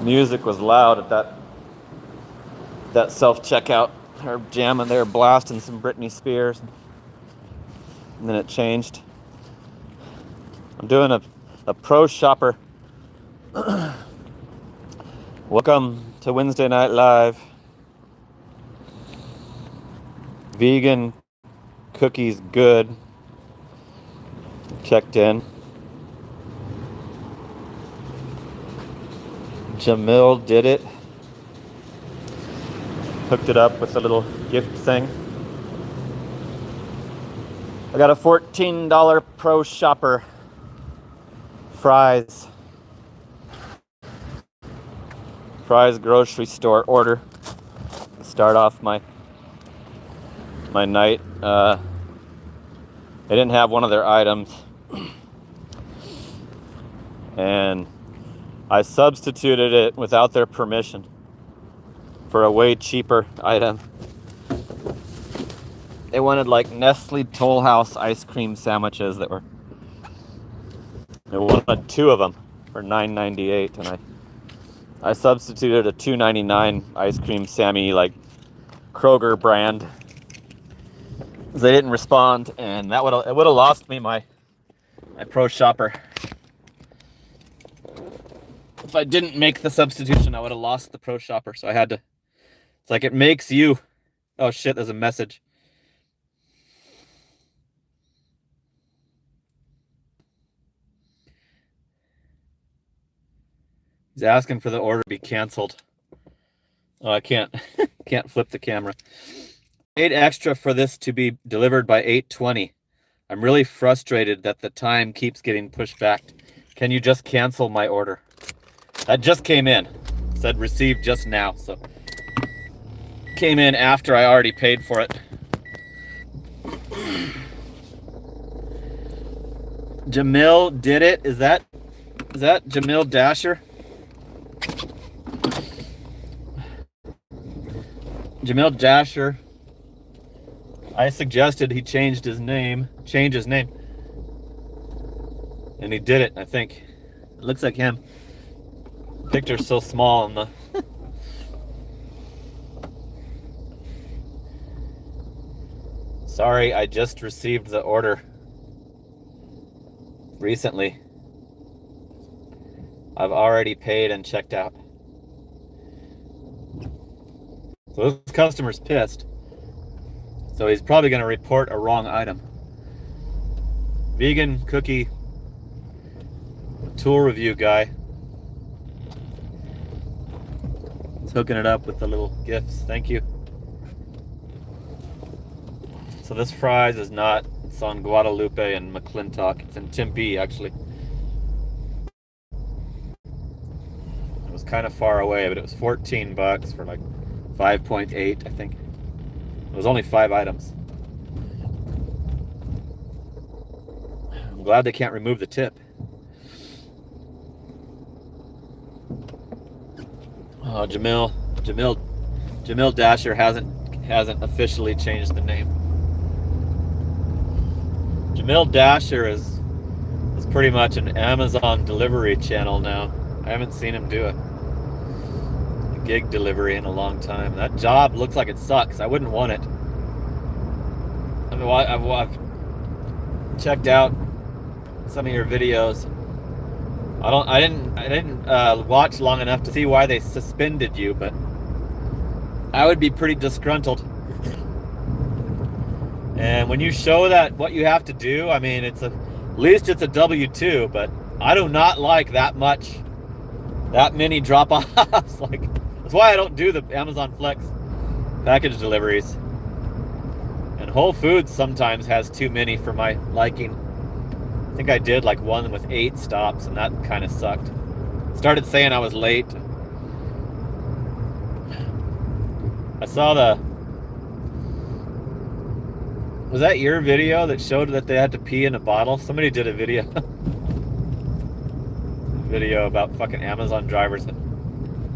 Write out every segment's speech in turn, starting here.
Music was loud at that self-checkout. They're jamming, they were blasting some Britney Spears. And then it changed. I'm doing a pro shopper. Welcome to Wednesday Night Live. Vegan cookies good. Checked in. Jamil did it. Hooked it up with a little gift thing. I got a $14 pro shopper. Fry's grocery store order. Start off my night. They didn't have one of their items, and I substituted it without their permission for a way cheaper item. They wanted like Nestle Toll House ice cream sandwiches they wanted 2 of them for $9.98, and I substituted a $2.99 ice cream Sammy, like Kroger brand. They didn't respond, and it would have lost me my pro shopper. If I didn't make the substitution, I would have lost the pro shopper. So I had to. It's like it makes you. Oh shit! There's a message. He's asking for the order to be canceled. Oh, I can't flip the camera. Paid extra for this to be delivered by 8:20. I'm really frustrated that the time keeps getting pushed back. Can you just cancel my order? That just came in. It said received just now, so came in after I already paid for it. Jamil did it. Is that Jamil Dasher? Jamil Dasher. I suggested he change his name. And he did it, I think. It looks like him. The picture's so small in the Sorry, I just received the order recently. I've already paid and checked out. So this customer's pissed. So he's probably going to report a wrong item. Vegan cookie tool review guy. He's hooking it up with the little gifts. Thank you. So this Fry's is not. It's on Guadalupe and McClintock. It's in Tempe, actually. It was kind of far away, but it was $14 for like 5.8, I think. It was only 5 items. I'm glad they can't remove the tip. Oh, Jamil Dasher hasn't officially changed the name. Jamil Dasher is pretty much an Amazon delivery channel now. I haven't seen him do a gig delivery in a long time. That job looks like it sucks. I wouldn't want it. I mean, I've checked out some of your videos. I didn't watch long enough to see why they suspended you, but I would be pretty disgruntled. And when you show that what you have to do, I mean, at least it's a W-2, but I do not like that many drop-offs. Like, that's why I don't do the Amazon Flex package deliveries. And Whole Foods sometimes has too many for my liking. I think I did like one with 8 stops, and that kind of sucked. Started saying I was late. I saw was that your video that showed that they had to pee in a bottle? Somebody did a video about fucking Amazon drivers that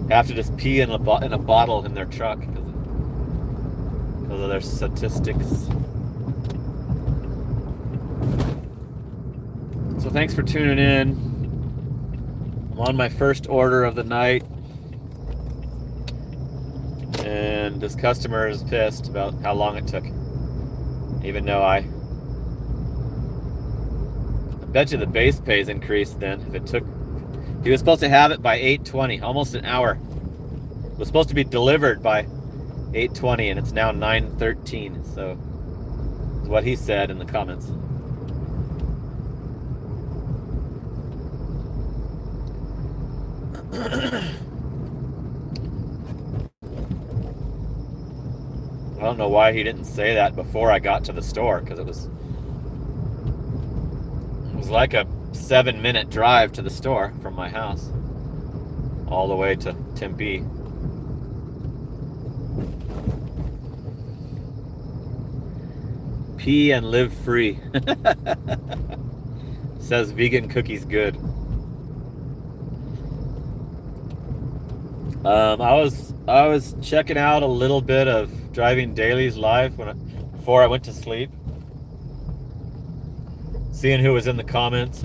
have to just pee in a bottle in their truck because of their statistics. So thanks for tuning in. I'm on my first order of the night. and this customer is pissed about how long it took. Even though I bet you the base pay's increased then. If it took, he was supposed to have it by 8:20, almost an hour. It was supposed to be delivered by 8:20, and it's now 9:13. So, is what he said in the comments. I don't know why he didn't say that before I got to the store, because it was like a 7-minute drive to the store from my house, all the way to Tempe. Pee and live free. Says vegan cookies good. I was checking out a little bit of Driving Dailies live before I went to sleep, seeing who was in the comments.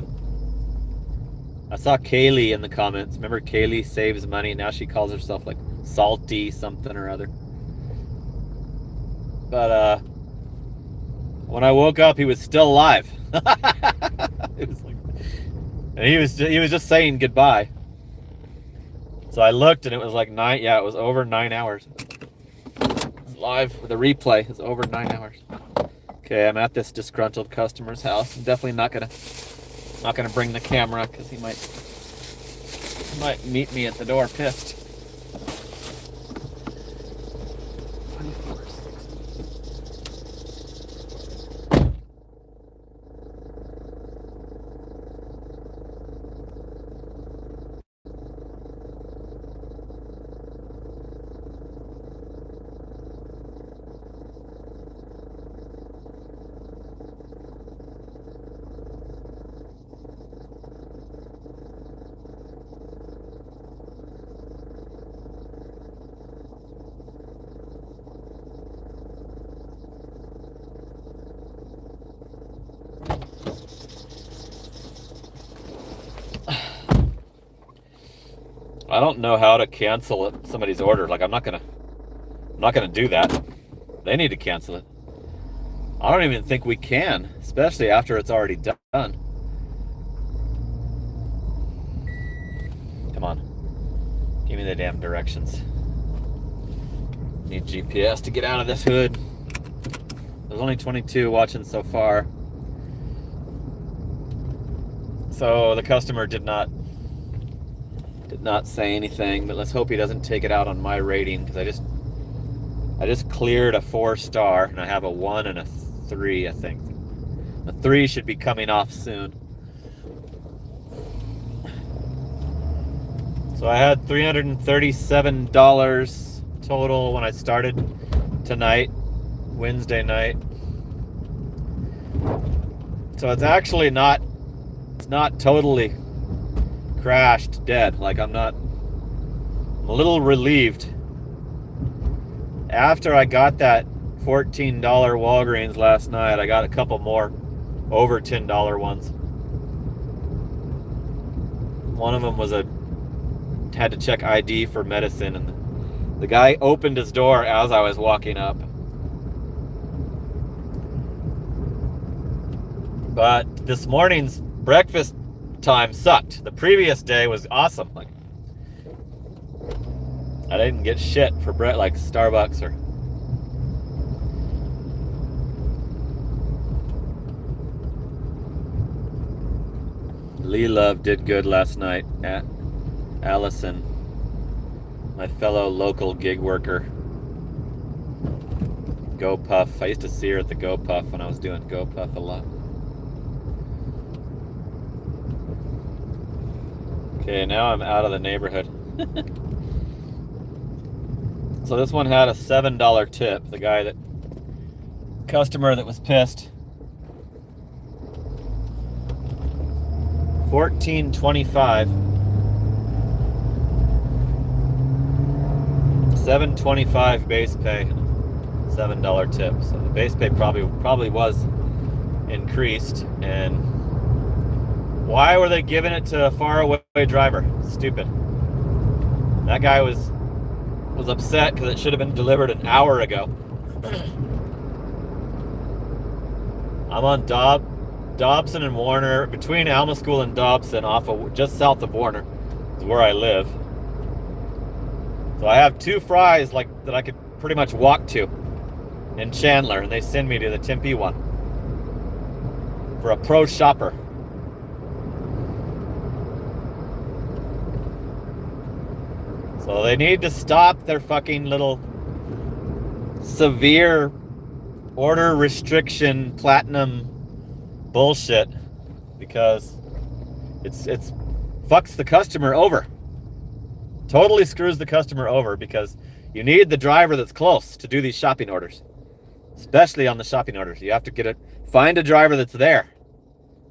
I saw Kaylee in the comments. Remember Kaylee Saves Money? Now she calls herself like Salty something or other. But when I woke up, he was still alive. It was like, and he was just saying goodbye. So I looked, and it was like 9. Yeah, it was over 9 hours. It's live. The replay is over 9 hours. Okay, I'm at this disgruntled customer's house. I'm definitely not gonna bring the camera, because he might meet me at the door pissed. I don't know how to cancel somebody's order. Like, I'm not gonna do that. They need to cancel it. I don't even think we can, especially after it's already done. Come on, give me the damn directions. Need GPS to get out of this hood. There's only 22 watching so far. So the customer did not say anything, but let's hope he doesn't take it out on my rating, because I just cleared a 4-star, and I have a 1 and a 3, I think. The 3 should be coming off soon. So I had $337 total when I started tonight, Wednesday night. So it's actually not totally crashed dead. Like, I'm a little relieved. After I got that $14 Walgreens last night, I got a couple more over $10 ones. One of them had to check ID for medicine, and the guy opened his door as I was walking up. But this morning's breakfast time sucked. The previous day was awesome. Like, I didn't get shit for bread like Starbucks or Lee Love did good last night at Allison, my fellow local gig worker. Go Puff. I used to see her at the Go Puff when I was doing Go Puff a lot. Okay, now I'm out of the neighborhood. So this one had a $7 tip. The customer that was pissed. $14.25. $7.25 base pay, $7 tip. So the base pay probably was increased. And why were they giving it to a faraway driver? Stupid. That guy was was upset because it should have been delivered an hour ago. I'm on Dobson and Warner, between Alma School and Dobson, off of just south of Warner, is where I live. So I have 2 Fry's like that I could pretty much walk to in Chandler, and they send me to the Tempe one for a pro shopper. So they need to stop their fucking little severe order restriction platinum bullshit, because it's fucks the customer over. Totally screws the customer over, because you need the driver that's close to do these shopping orders. Especially on the shopping orders. You have to find a driver that's there.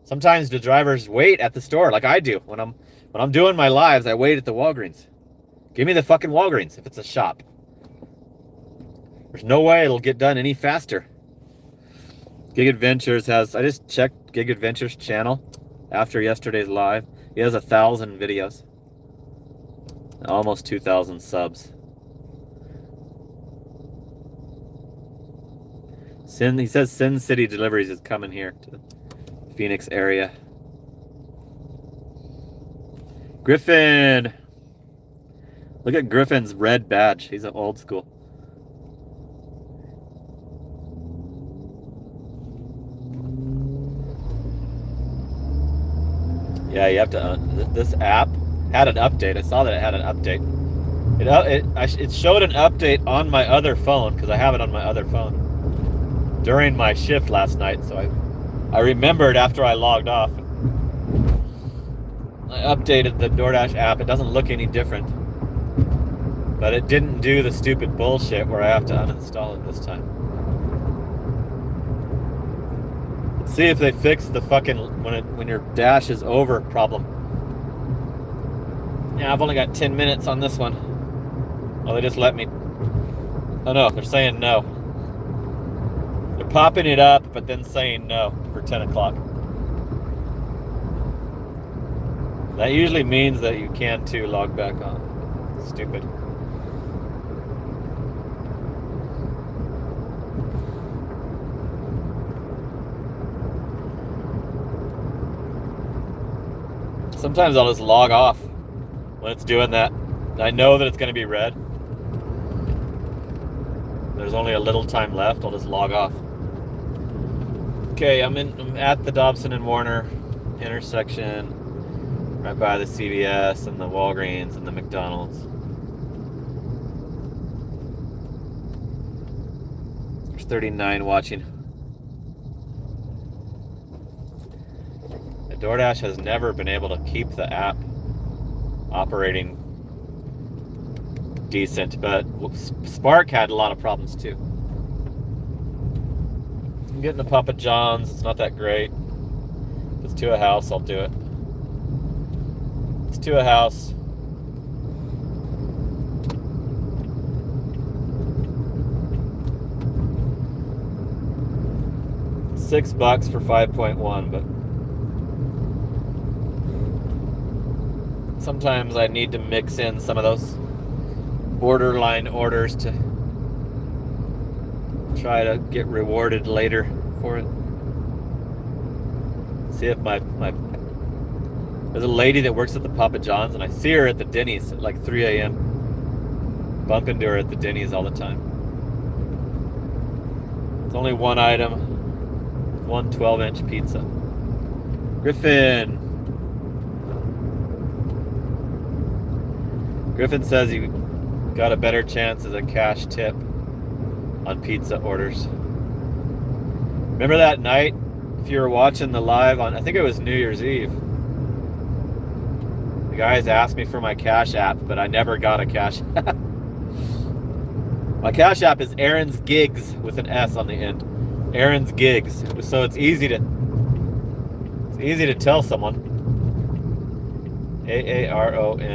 Sometimes the drivers wait at the store, like I do. When I'm doing my lives, I wait at the Walgreens. Give me the fucking Walgreens if it's a shop. There's no way it'll get done any faster. Gig Adventures has, I just checked Gig Adventures channel after yesterday's live. He has 1,000 videos. Almost 2,000 subs. He says Sin City Deliveries is coming here to the Phoenix area. Griffin. Look at Griffin's red badge. He's an old school. Yeah, you have to. This app had an update. I saw that it had an update. It showed an update on my other phone, because I have it on my other phone during my shift last night. So I remembered after I logged off. I updated the DoorDash app. It doesn't look any different, but it didn't do the stupid bullshit where I have to uninstall it this time. Let's see if they fix the fucking when your dash is over problem. Yeah, I've only got 10 minutes on this one. Oh, they just let me. Oh no, they're saying no. They're popping it up, but then saying no for 10 o'clock. That usually means that you can too log back on. Stupid. Sometimes I'll just log off when it's doing that. I know that it's going to be red. There's only a little time left. I'll just log off. Okay, I'm at the Dobson and Warner intersection, right by the CVS and the Walgreens and the McDonald's. There's 39 watching. DoorDash has never been able to keep the app operating decent, but Spark had a lot of problems too. I'm getting a Papa John's. It's not that great. If it's to a house, I'll do it. It's to a house. $6 for 5.1, but sometimes I need to mix in some of those borderline orders to try to get rewarded later for it. See if there's a lady that works at the Papa John's, and I see her at the Denny's at like 3 a.m. Bump into her at the Denny's all the time. It's only one item, one 12-inch pizza. Griffin says you got a better chance as a cash tip on pizza orders. Remember that night, if you were watching the live on, I think it was New Year's Eve, the guys asked me for my Cash App, but I never got a Cash App. My Cash App is Aaron's Gigs with an S on the end. Aaron's Gigs. So it's easy to tell someone. AARONSGIGS.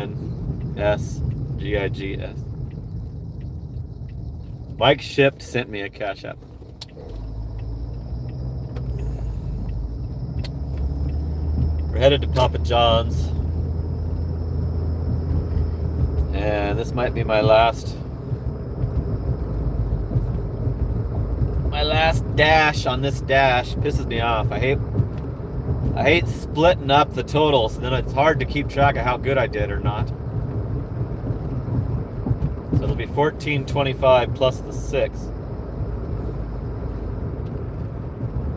Mike Shipped sent me a Cash App. We're headed to Papa John's. And this might be my last last dash on this dash pisses me off. I hate splitting up the totals, and then it's hard to keep track of how good I did or not. So it'll be $14.25 plus the 6.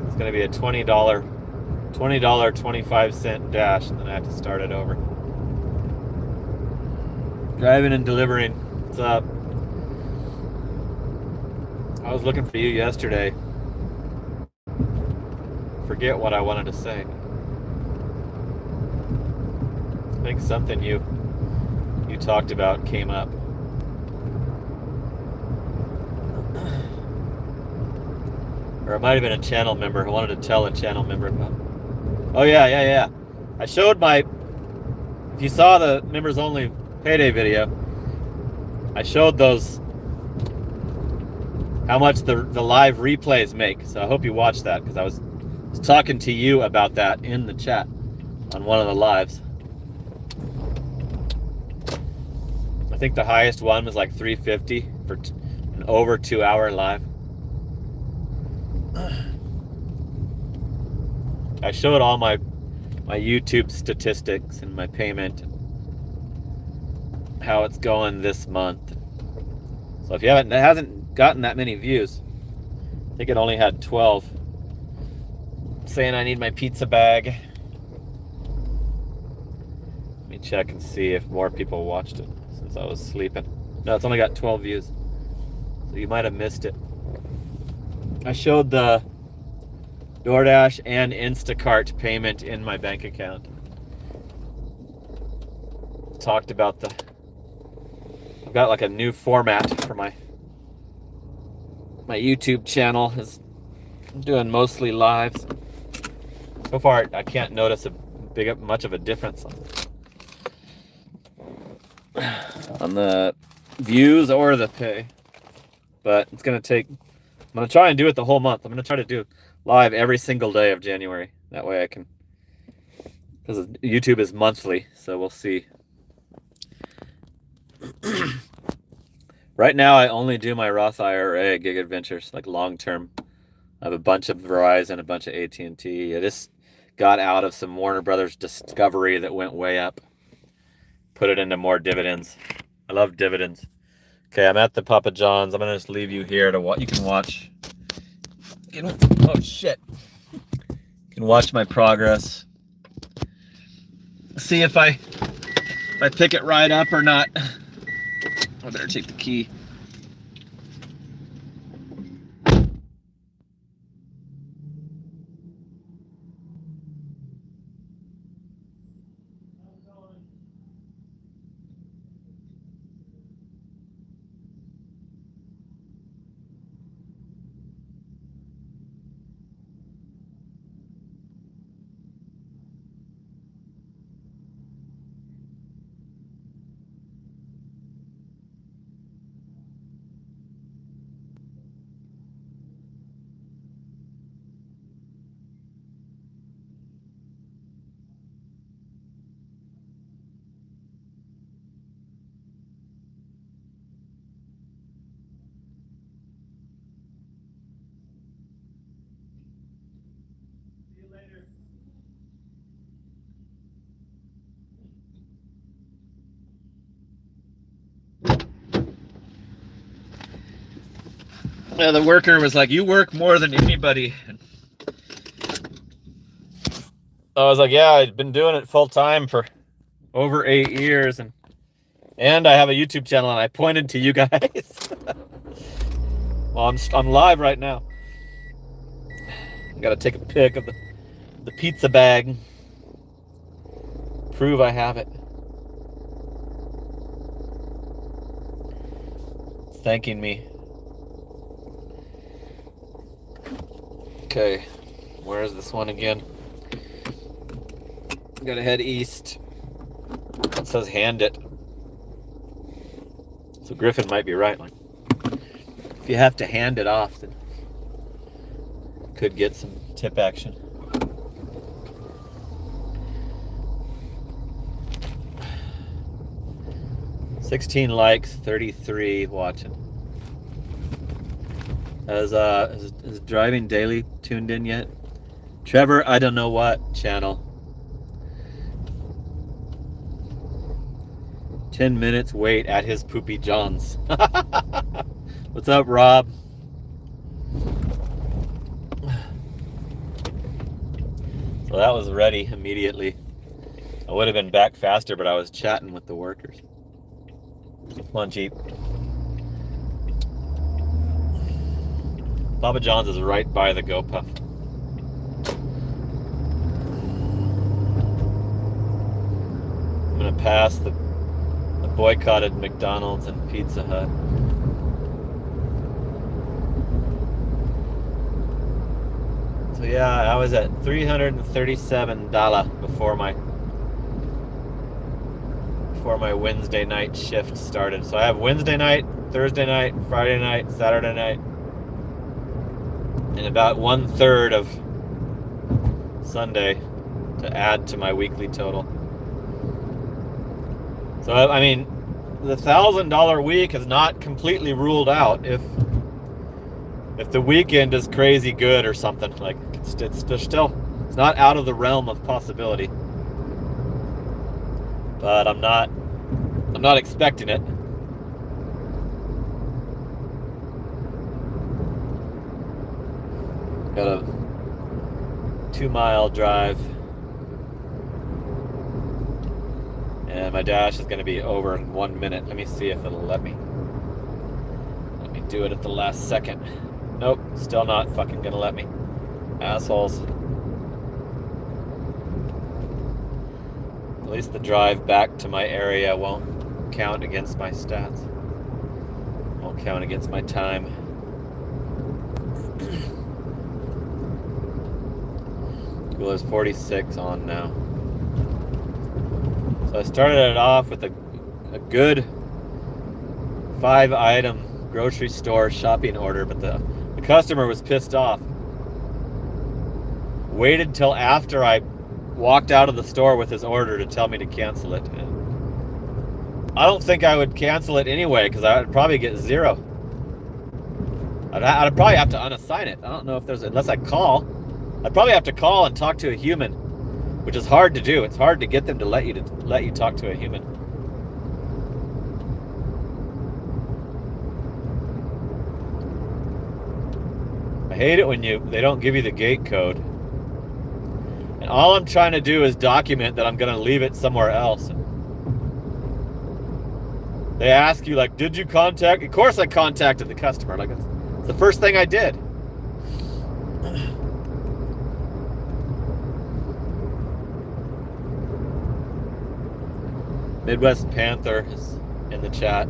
It's going to be a $20.25 dash, and then I have to start it over. Driving and delivering. What's up? I was looking for you yesterday. Forget what I wanted to say. I think something you talked about came up. Or it might have been a channel member. I wanted to tell a channel member about. Oh yeah. I showed my. If you saw the members only payday video, I showed those. How much the live replays make. So I hope you watched that, because I was talking to you about that in the chat on one of the lives. I think the highest one was like $3.50 for an over 2-hour live. I showed all my YouTube statistics and my payment, how it's going this month. So if you it hasn't gotten that many views. I think it only had 12. Saying I need my pizza bag. Let me check and see if more people watched it since I was sleeping. No, it's only got 12 views. So you might have missed it. I showed the DoorDash and Instacart payment in my bank account. Talked about I've got like a new format for my YouTube channel. I'm doing mostly lives. So far, I can't notice much of a difference on the views or the pay. But it's gonna take. I'm gonna try and do it the whole month. I'm gonna try to do live every single day of January. That way I can, because YouTube is monthly, so we'll see. Right now, I only do my Roth IRA gig adventures, like long term. I have a bunch of Verizon, a bunch of AT&T. I just got out of some Warner Brothers Discovery that went way up. Put it into more dividends. I love dividends. Okay, I'm at the Papa John's. I'm gonna just leave you here to watch. You can watch. Oh shit! You can watch my progress. See if I pick it right up or not. I better take the key. Yeah, the worker was like, "You work more than anybody." I was like, "Yeah, I've been doing it full time for over 8 years, and I have a YouTube channel." And I pointed to you guys. Well, I'm live right now. I gotta take a pic of the pizza bag. Prove I have it. It's thanking me. Okay, where is this one again? Gotta head east. It says hand it. So Griffin might be right. Like, if you have to hand it off, then you could get some tip action. $16 likes, 33 watching. Is Driving Daily tuned in yet? Trevor, I don't know what channel. 10 minutes wait at his Poopy John's. What's up, Rob? So that was ready immediately. I would have been back faster, but I was chatting with the workers. Come on, Jeep. Papa John's is right by the GoPuff. I'm gonna pass the boycotted McDonald's and Pizza Hut. So yeah, I was at $337 before my Wednesday night shift started. So I have Wednesday night, Thursday night, Friday night, Saturday night, and about 1/3 of Sunday to add to my weekly total. So I mean, the $1,000 week is not completely ruled out if the weekend is crazy good or something. Like it's not out of the realm of possibility. But I'm not expecting it. Got a 2-mile drive. And my dash is going to be over in 1 minute. Let me see if it'll let me. Let me do it at the last second. Nope, still not fucking going to let me. Assholes. At least the drive back to my area won't count against my stats. Won't count against my time. Well, there's 46 on now. So I started it off with a good 5-item grocery store shopping order, but the customer was pissed off. Waited till after I walked out of the store with his order to tell me to cancel it. I don't think I would cancel it anyway because I would probably get 0. I'd probably have to unassign it. I don't know if there's, unless I call. I'd probably have to call and talk to a human, which is hard to do. It's hard to get them to let you talk to a human. I hate it when they don't give you the gate code. And all I'm trying to do is document that I'm going to leave it somewhere else. They ask you, like, did you contact? Of course I contacted the customer. Like, it's the first thing I did. Midwest Panther is in the chat.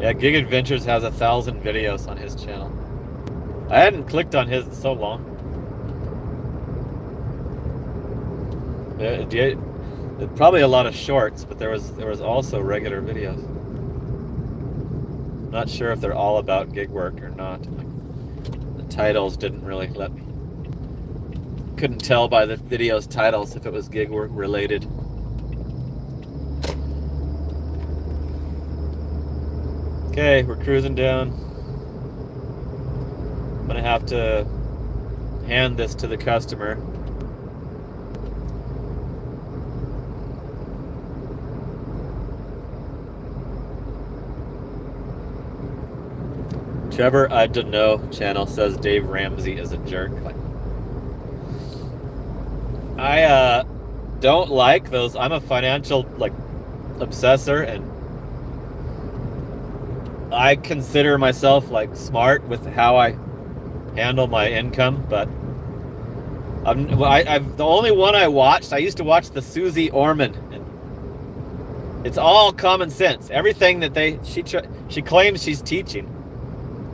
Yeah, Gig Adventures has 1,000 videos on his channel. I hadn't clicked on his in so long. Yeah, probably a lot of shorts, but there was also regular videos. Not sure if they're all about gig work or not. The titles didn't really let me. Couldn't tell by the video's titles if it was gig work related. Okay, we're cruising down. I'm gonna have to hand this to the customer. Trevor, I don't know channel says Dave Ramsey is a jerk. I don't like those. I'm a financial obsessor, and I consider myself smart with how I handle my income, but I've the only one I watched. I used to watch the Susie Orman, and it's all common sense. Everything that she claims she's teaching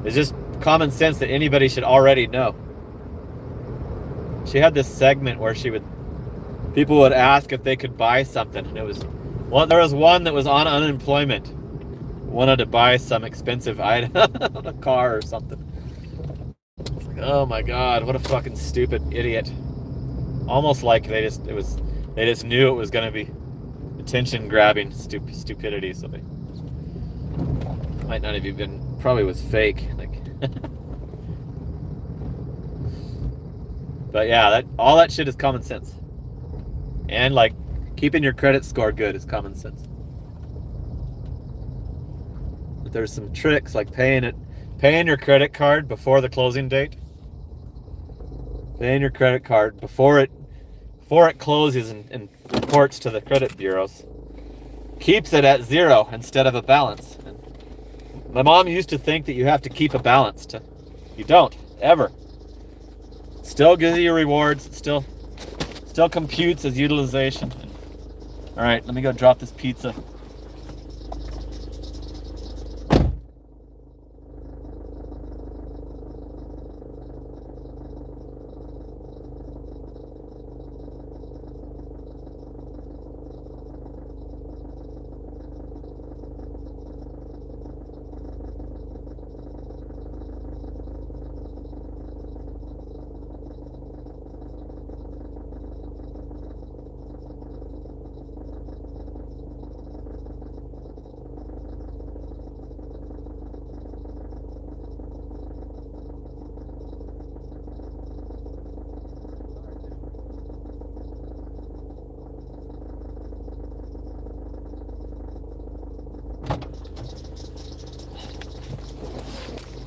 is just common sense that anybody should already know. She had this segment where people would ask if they could buy something, and there was one that was on unemployment, wanted to buy some expensive item, a car or something. It's like, oh my god, what a fucking stupid idiot. Almost like they just knew it was going to be attention grabbing stupidity, so they Might not have even probably was fake. Like, but yeah, all that shit is common sense. And like keeping your credit score good is common sense. But there's some tricks like paying your credit card before the closing date. Paying your credit card before it closes and reports to the credit bureaus. Keeps it at zero instead of a balance. And my mom used to think that you have to keep a balance. You don't, ever. Still gives you rewards. It still computes as utilization. All right, let me go drop this pizza.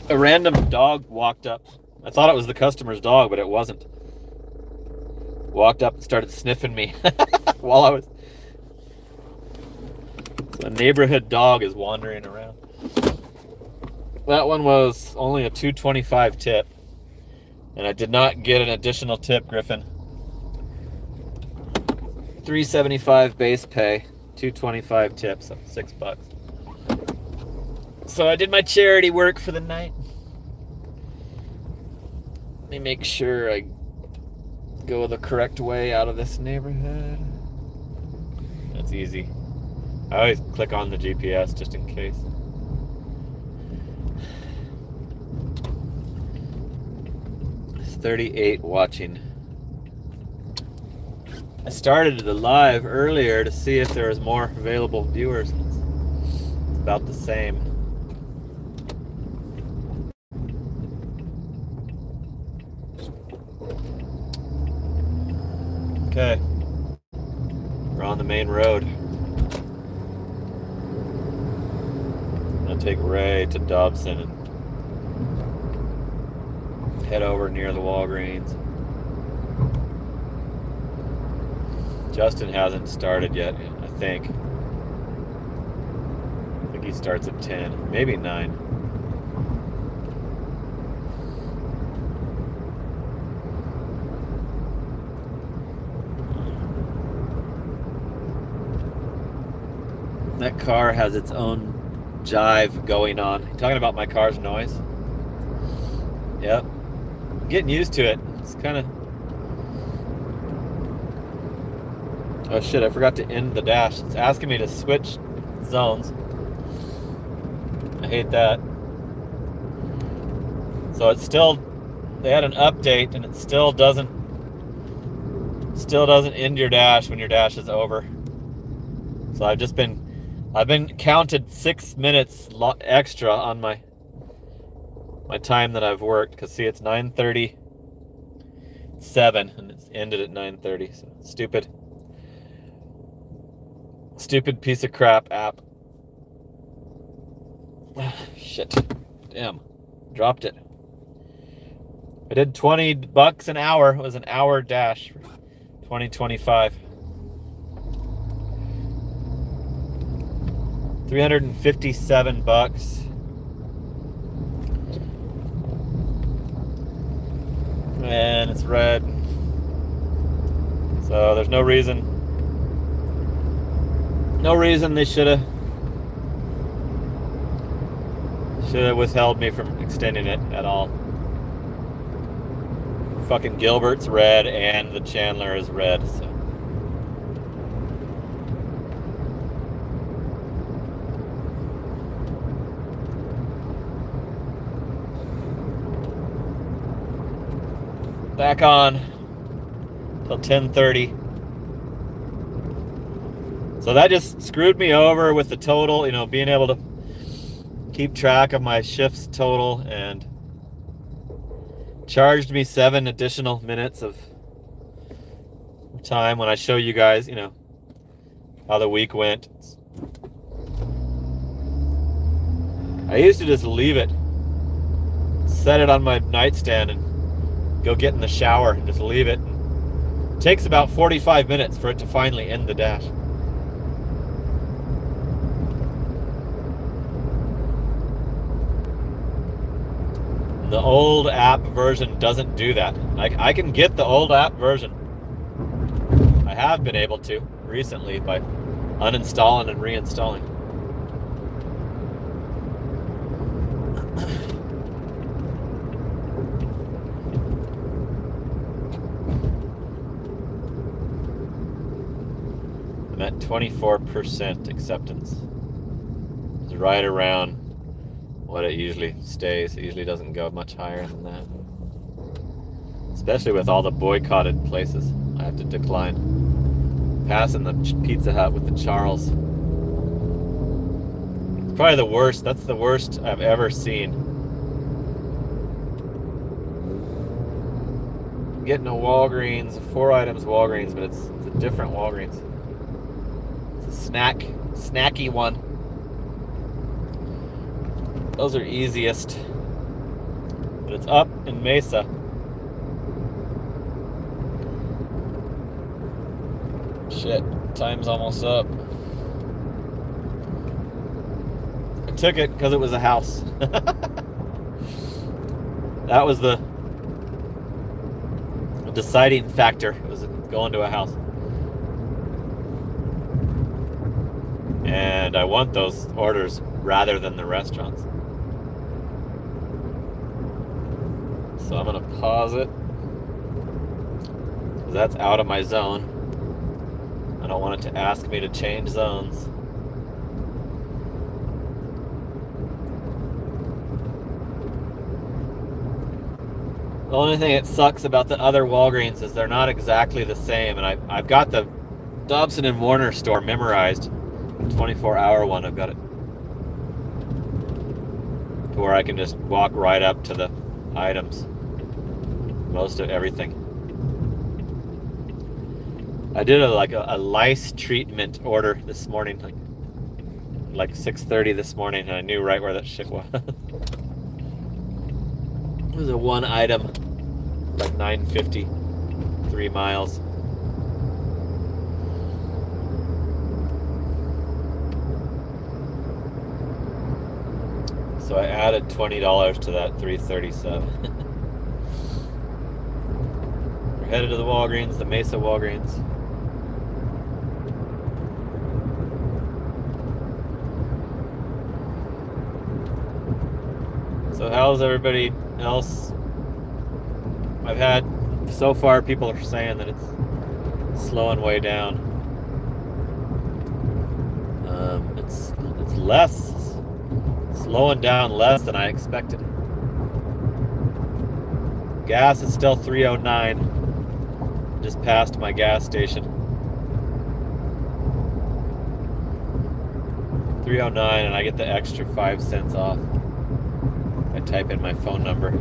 A random dog walked up. I thought it was the customer's dog, but it wasn't. Walked up and started sniffing me while I was... So a neighborhood dog is wandering around. That one was only a $2.25 tip. And I did not get an additional tip, Griffin. $3.75 base pay, $2.25 tips, so $6. So I did my charity work for the night. Let me make sure I go the correct way out of this neighborhood. That's easy. I always click on the GPS just in case. It's 38 watching. I started the live earlier to see if there was more available viewers. It's about the same. Okay, we're on the main road. I'm gonna take Ray to Dobson and head over near the Walgreens. Justin hasn't started yet, I think. I think he starts at 10, maybe 9. That car has its own jive going on. You talking about my car's noise? Yep. I'm getting used to it. It's kind of... Oh shit, I forgot to end the dash. It's asking me to switch zones. I hate that. So it's still... They had an update and it still doesn't end your dash when your dash is over. So I've been counted 6 minutes extra on my time that I've worked, because see, it's 9:37 and it's ended at 9:30. So stupid piece of crap app. Shit, damn, dropped it. I did $20 an hour. It was an hour dash for 2025. $357. And it's red. So there's no reason they should have withheld me from extending it at all. Fucking Gilbert's red and the Chandler is red, so. Back on till 10:30. So that just screwed me over with the total, being able to keep track of my shifts total and charged me 7 additional minutes of time when I show you guys, how the week went. I used to just leave it, set it on my nightstand and go get in the shower and just leave it. It takes about 45 minutes for it to finally end the dash. The old app version doesn't do that. I can get the old app version. I have been able to recently by uninstalling and reinstalling. I'm at 24% acceptance. It's right around what it usually stays. It usually doesn't go much higher than that. Especially with all the boycotted places. I have to decline. Passing the Pizza Hut with the Charles. It's probably the worst. That's the worst I've ever seen. I'm getting a Walgreens, 4 items Walgreens, but it's a different Walgreens. It's a snacky one. Those are easiest. But it's up in Mesa. Shit, time's almost up. I took it because it was a house. That was the deciding factor. It was going to a house. And I want those orders rather than the restaurants. So I'm going to pause it. Because that's out of my zone. I don't want it to ask me to change zones. The only thing that sucks about the other Walgreens is they're not exactly the same. And I've got the Dobson and Warner store memorized. The 24-hour one, I've got it. To where I can just walk right up to the items. Most of everything. I did a lice treatment order this morning, like 6:30 this morning, and I knew right where that shit was. It was a one item, like $9.50, 3 miles. So I added $20 to that $3.37. We're headed to the Walgreens, the Mesa Walgreens. So how's everybody else? I've had, so far people are saying that it's slowing way down. It's slowing down less than I expected. Gas is still $3.09. Just passed my gas station. $3.09, and I get the extra 5 cents off. I type in my phone number.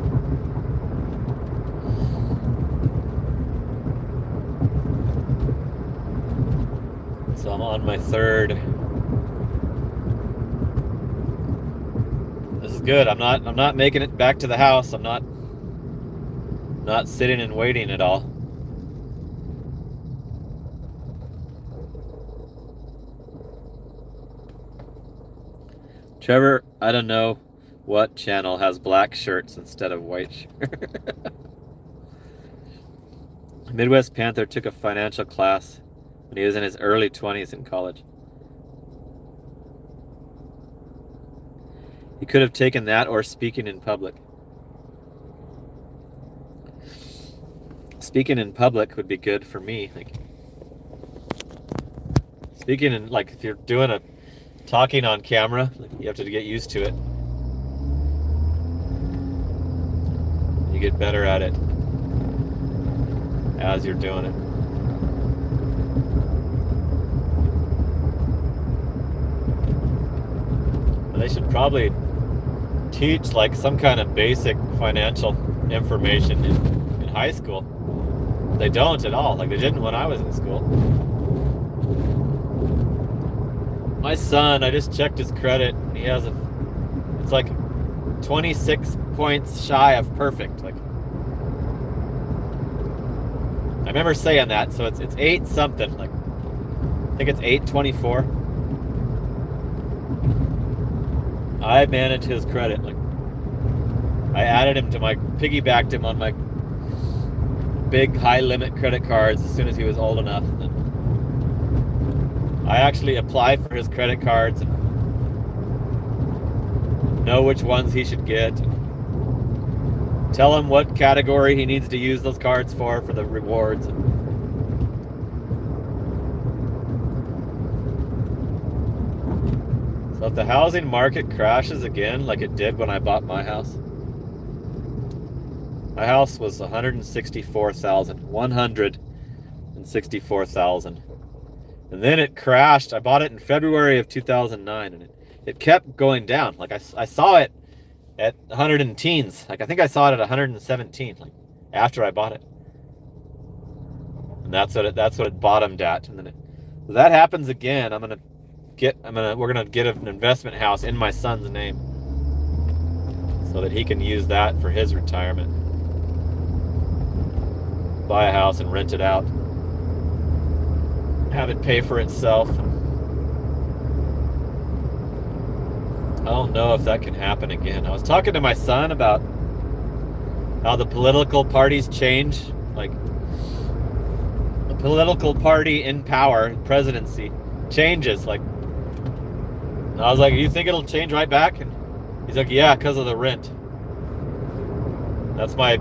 So I'm on my third. This is good. I'm not making it back to the house. I'm not sitting and waiting at all. Trevor, I don't know what channel has black shirts instead of white shirts. Midwest Panther took a financial class when he was in his early 20s in college. He could have taken that or speaking in public. Speaking in public would be good for me. Speaking in, if you're doing talking on camera, you have to get used to it. You get better at it as you're doing it. They should probably teach like some kind of basic financial information in high school. They don't at all. Like they didn't when I was in school. My son, I just checked his credit. He has it's like 26 points shy of perfect. Like I remember saying that, so it's 8 something. Like I think it's 824. I manage his credit. Like I added him to piggybacked him on my big high limit credit cards as soon as he was old enough. And I actually apply for his credit cards and know which ones he should get. Tell him what category he needs to use those cards for the rewards. So if the housing market crashes again like it did when I bought my house. My house was 164,000. And then it crashed. I bought it in February of 2009 and it kept going down. Like I saw it at 100 and teens. Like I think I saw it at 117 like after I bought it. And that's what it bottomed at. And then if that happens again, we're gonna get an investment house in my son's name so that he can use that for his retirement. Buy a house and rent it out. Have it pay for itself. I don't know if that can happen again. I was talking to my son about how the political parties change. Like the political party in power, presidency, changes. Like I was like, "You think it'll change right back?" And he's like, "Yeah, because of the rent." That's my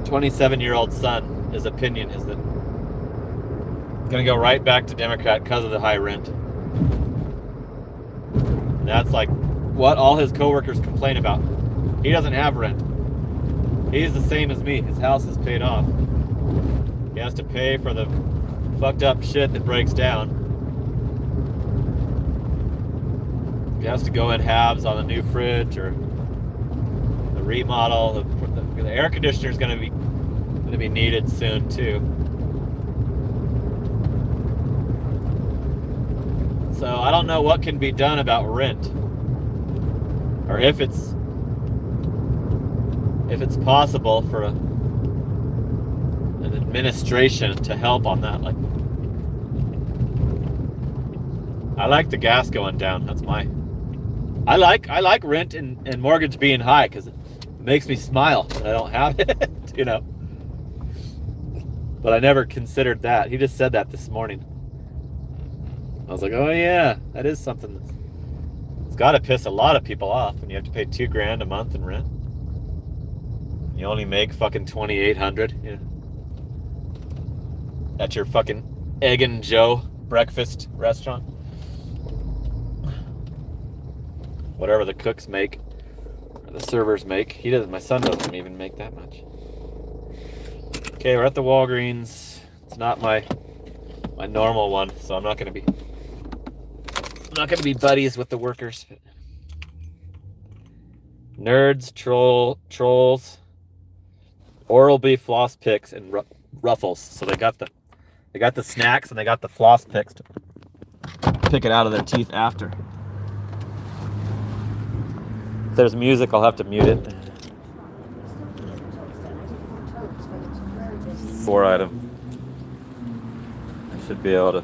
27-year-old son. His opinion is that it's gonna go right back to Democrat because of the high rent. And that's like what all his coworkers complain about. He doesn't have rent. He's the same as me. His house is paid off. He has to pay for the fucked up shit that breaks down. He has to go in halves on a new fridge or the remodel. The air conditioner is going to be needed soon too. So I don't know what can be done about rent, or if it's possible for an administration to help on that. Like I like the gas going down. That's I like rent and mortgage being high because it makes me smile and I don't have it, you know. But I never considered that. He just said that this morning. I was like, oh yeah, that is something it's got to piss a lot of people off when you have to pay $2,000 a month in rent. You only make fucking 2,800, you know. At your fucking Egg and Joe breakfast restaurant. Whatever the cooks make, or the servers make. My son doesn't even make that much. Okay, we're at the Walgreens. It's not my normal one, so I'm not gonna be buddies with the workers. Nerds, trolls, Oral-B floss picks, and Ruffles. So they got the snacks and they got the floss picks to pick it out of their teeth after. If there's music, I'll have to mute it. 4-item. I should be able to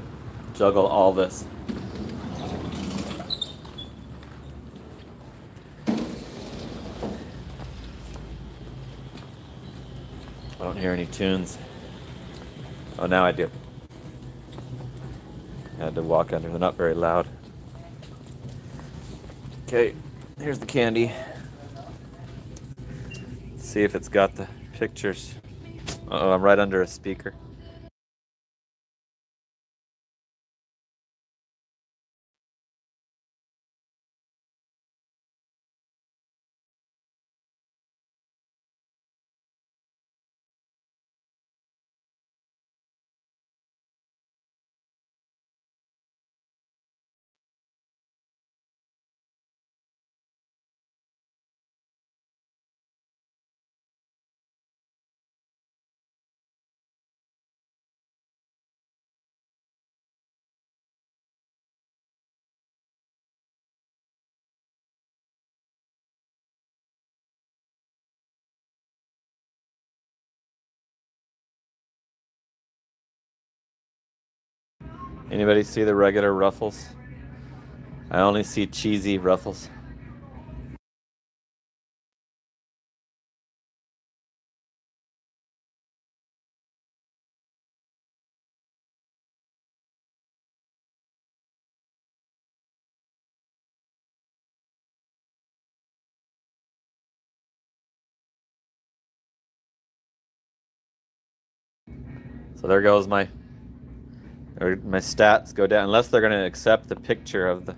juggle all this. I don't hear any tunes. Oh, now I do. I had to walk under. They're not very loud. Okay, here's the candy. Let's see if it's got the pictures. Uh-oh, I'm right under a speaker. Anybody see the regular ruffles? I only see cheesy ruffles. So there goes my stats go down, unless they're going to accept the picture of the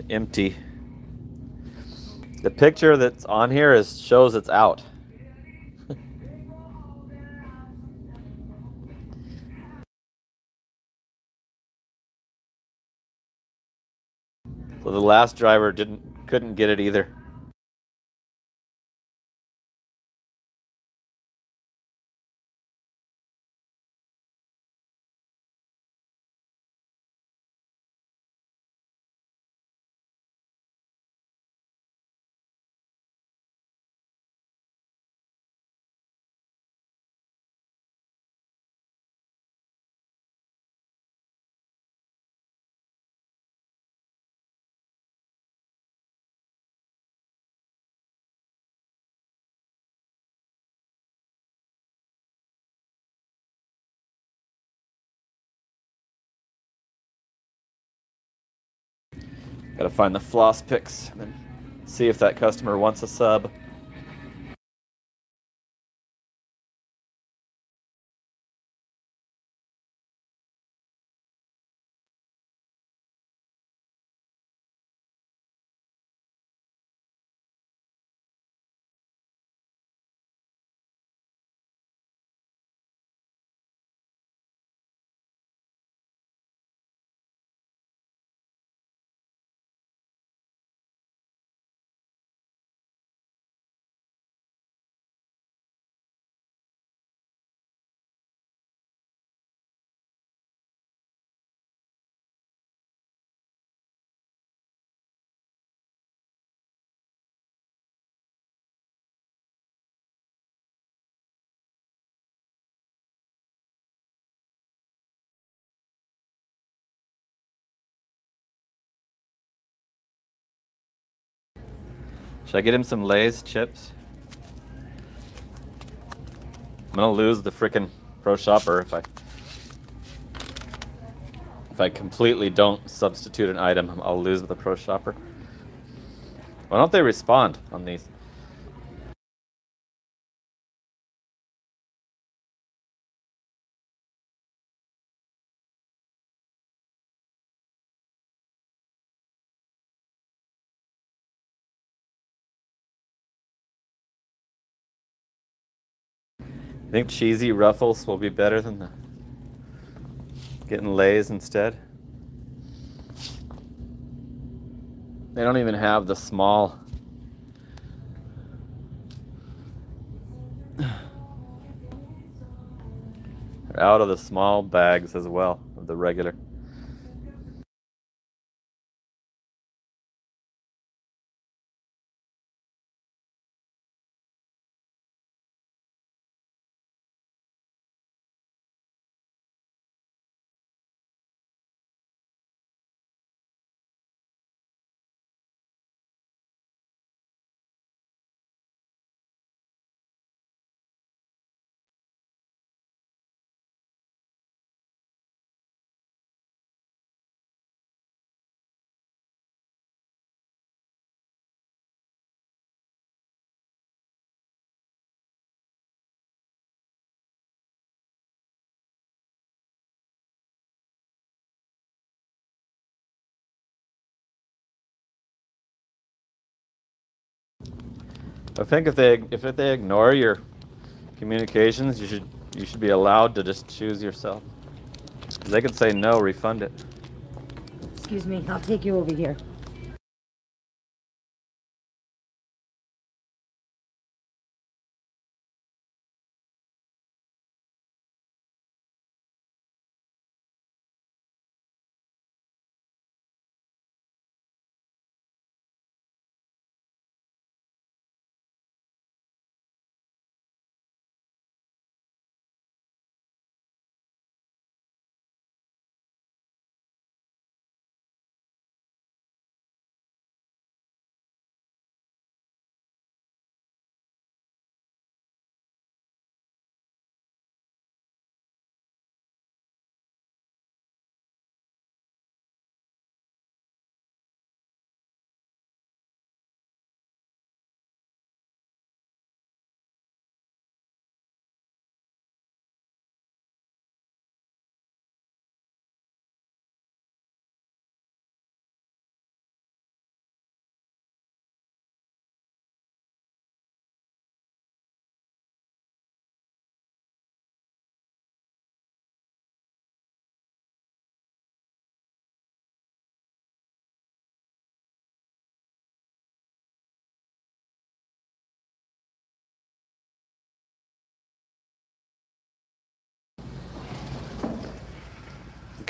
empty. The picture that's on here shows it's out. So the last driver couldn't get it either. Gotta find the floss picks and then see if that customer wants a sub. Should I get him some Lay's chips? I'm gonna lose the frickin' Pro Shopper if I completely don't substitute an item. I'll lose the Pro Shopper. Why don't they respond on these? I think cheesy ruffles will be better than the getting Lay's instead. They don't even have the small. They're out of the small bags as well, of the regular. I think if they ignore your communications, you should be allowed to just choose yourself. They could say no, refund it. Excuse me, I'll take you over here.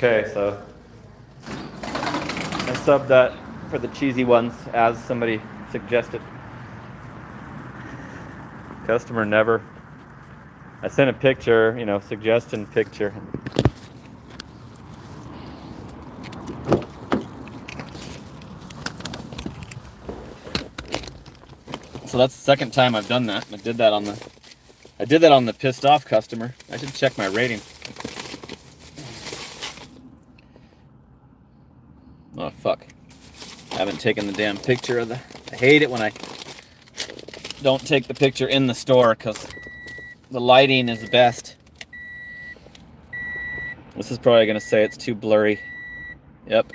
Okay, so I subbed that for the cheesy ones as somebody suggested. Customer never. I sent a picture, you know, suggestion picture. So that's the second time I've done that. I did that on the pissed off customer. I should check my rating. Oh fuck. I haven't taken the damn picture of the... I hate it when I don't take the picture in the store because the lighting is the best. This is probably gonna say it's too blurry. Yep.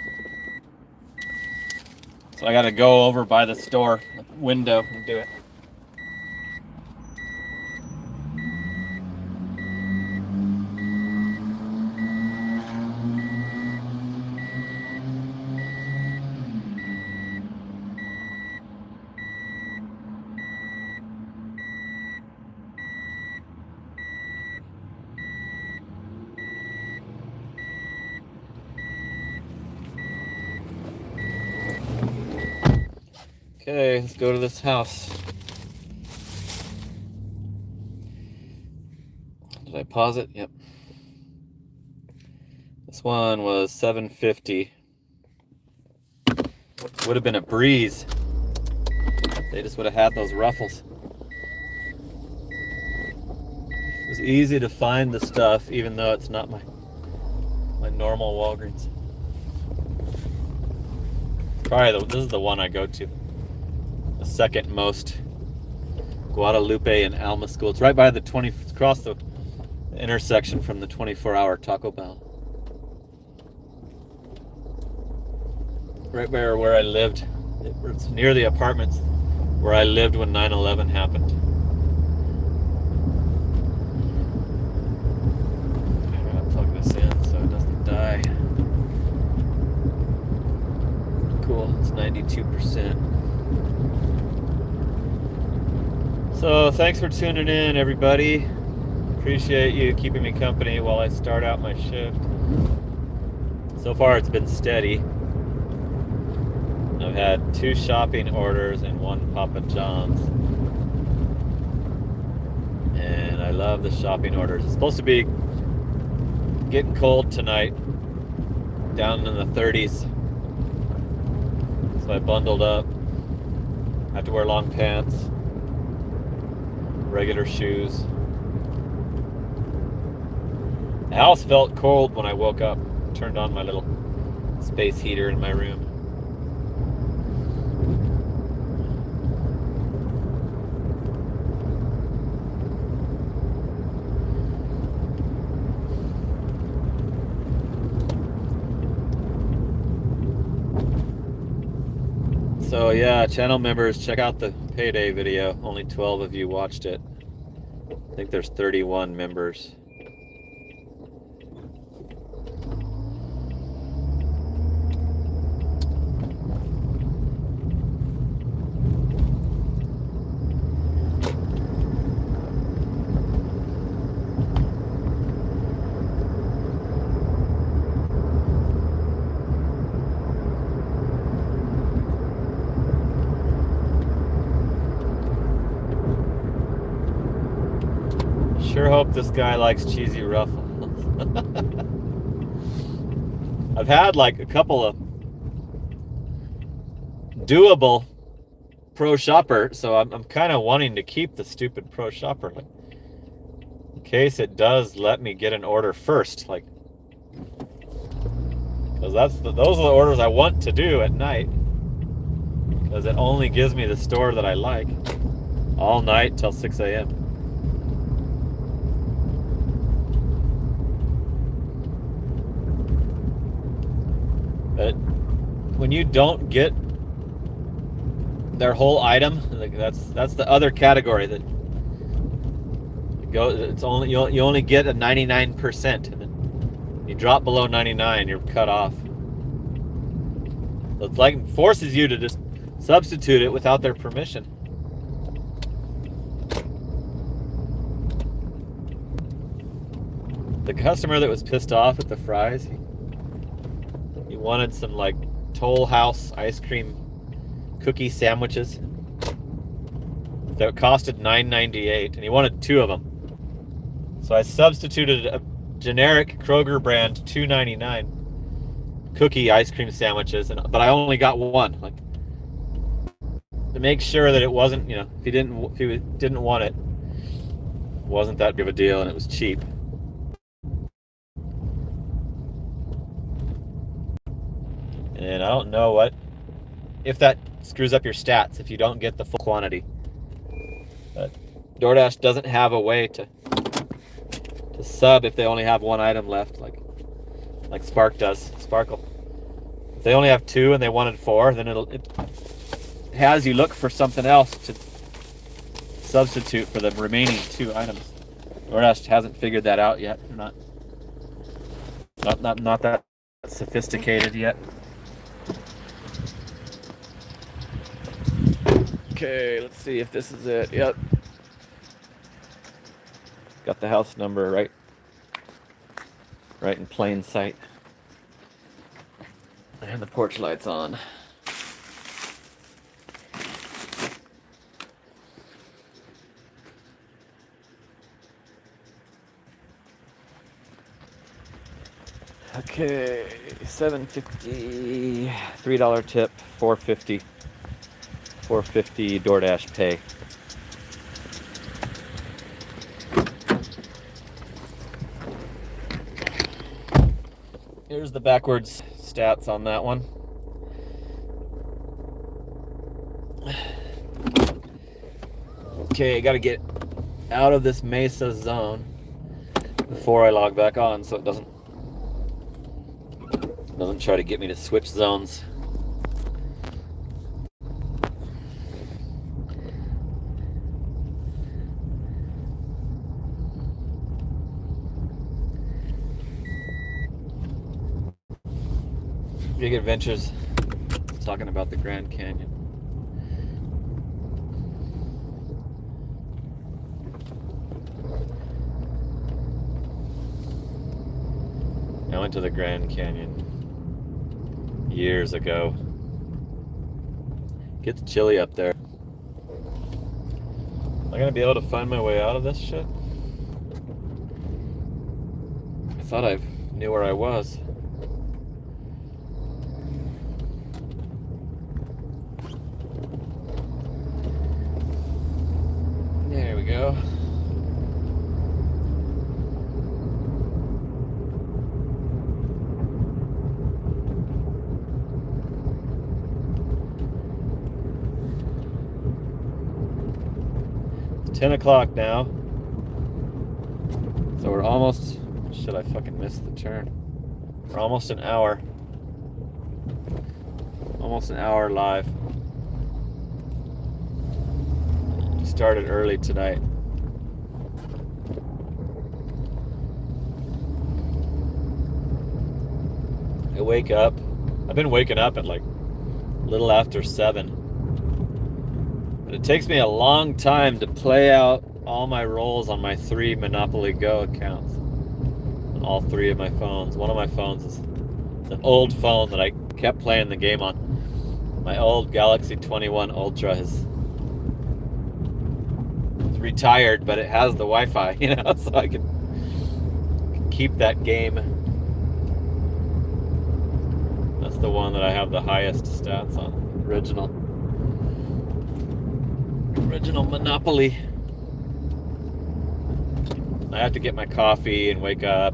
So I gotta go over by the store window and do it. Okay, let's go to this house. Did I pause it? Yep. This one was $750. Would have been a breeze. They just would have had those ruffles. It was easy to find the stuff, even though it's not my normal Walgreens. Probably this is the one I go to. The second most. Guadalupe and Alma School. It's right by the across the intersection from the 24-hour Taco Bell. Right where I lived. It's near the apartments where I lived when 9/11 happened. I'm gonna plug this in so it doesn't die. Cool, it's 92%. So thanks for tuning in, everybody. Appreciate you keeping me company while I start out my shift. So far it's been steady. I've had 2 shopping orders and 1 Papa John's. And I love the shopping orders. It's supposed to be getting cold tonight, down in the 30s. So I bundled up. I have to wear long pants, regular shoes. The house felt cold when I woke up. Turned on my little space heater in my room. So yeah, channel members, check out the payday video. Only 12 of you watched it. I think there's 31 members. Sure hope this guy likes cheesy ruffles. I've had like a couple of doable Pro Shopper, so I'm kind of wanting to keep the stupid Pro Shopper, like, in case it does let me get an order first, like, because those are the orders I want to do at night, because it only gives me the store that I like all night till 6 a.m. But when you don't get their whole item, like that's the other category that goes. It's only you only get a 99%, and then you drop below 99, you're cut off. So it's like forces you to just substitute it without their permission. The customer that was pissed off at the fries, wanted some like Toll House ice cream cookie sandwiches that costed $9.98, and he wanted 2 of them. So I substituted a generic Kroger brand $2.99 cookie ice cream sandwiches, but I only got 1, like to make sure that it wasn't, if he didn't want it, wasn't that big of a deal, and it was cheap. And I don't know if that screws up your stats if you don't get the full quantity. But DoorDash doesn't have a way to sub if they only have 1 item left, like Sparkle. If they only have 2 and they wanted 4, then it has you look for something else to substitute for the remaining 2 items. DoorDash hasn't figured that out yet. They're not that sophisticated yet. Okay, let's see if this is it. Yep. Got the house number right in plain sight. And the porch light's on. Okay, $7.50, $3 tip, $4.50 DoorDash pay. Here's the backwards stats on that one. Okay, gotta get out of this Mesa zone before I log back on so it doesn't try to get me to switch zones. Big Adventures talking about the Grand Canyon. I went to the Grand Canyon years ago. Gets chilly up there. Am I gonna be able to find my way out of this shit? I thought I knew where I was. There we go. It's 10 o'clock now. So we're almost... Shit, I fucking missed the turn. We're almost an hour. Almost an hour live. Started early tonight. I wake up. I've been waking up at like a little after 7. But it takes me a long time to play out all my rolls on my 3 Monopoly Go accounts. On all 3 of my phones. One of my phones is an old phone that I kept playing the game on. My old Galaxy 21 Ultra is retired, but it has the Wi-Fi, so I can keep that game. That's the one that I have the highest stats on. Original Monopoly. I have to get my coffee and wake up.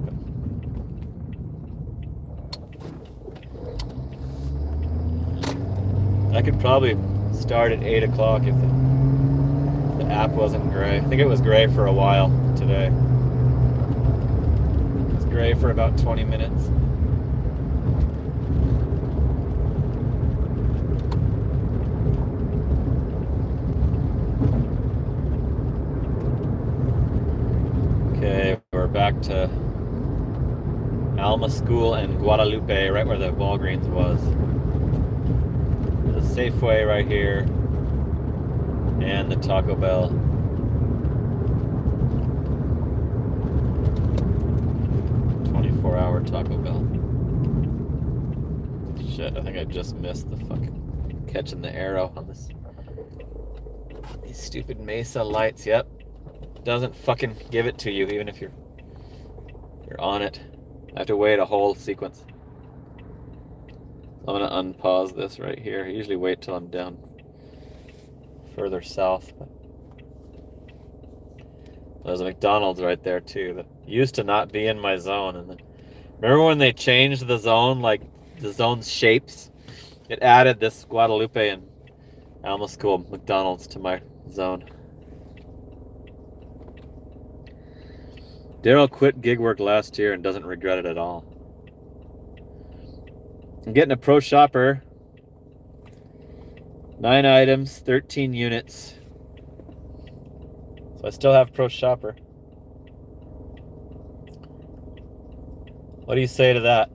I could probably start at 8 o'clock if the app wasn't gray. I think it was gray for a while today. It's gray for about 20 minutes. Okay, we're back to Alma School and Guadalupe, right where the Walgreens was. There's a Safeway right here. And the Taco Bell. .24-hour Taco Bell. Shit, I think I just missed the fucking catching the arrow on this. These stupid Mesa lights, yep. Doesn't fucking give it to you even if you're on it. I have to wait a whole sequence. I'm gonna unpause this right here. I usually wait till I'm down further south. But there's a McDonald's right there too that used to not be in my zone. And then, remember when they changed the zone, like the zone's shapes? It added this Guadalupe and Alma School McDonald's to my zone. Daryl quit gig work last year and doesn't regret it at all. I'm getting a Pro Shopper. 9 items, 13 units. So I still have Pro Shopper. What do you say to that?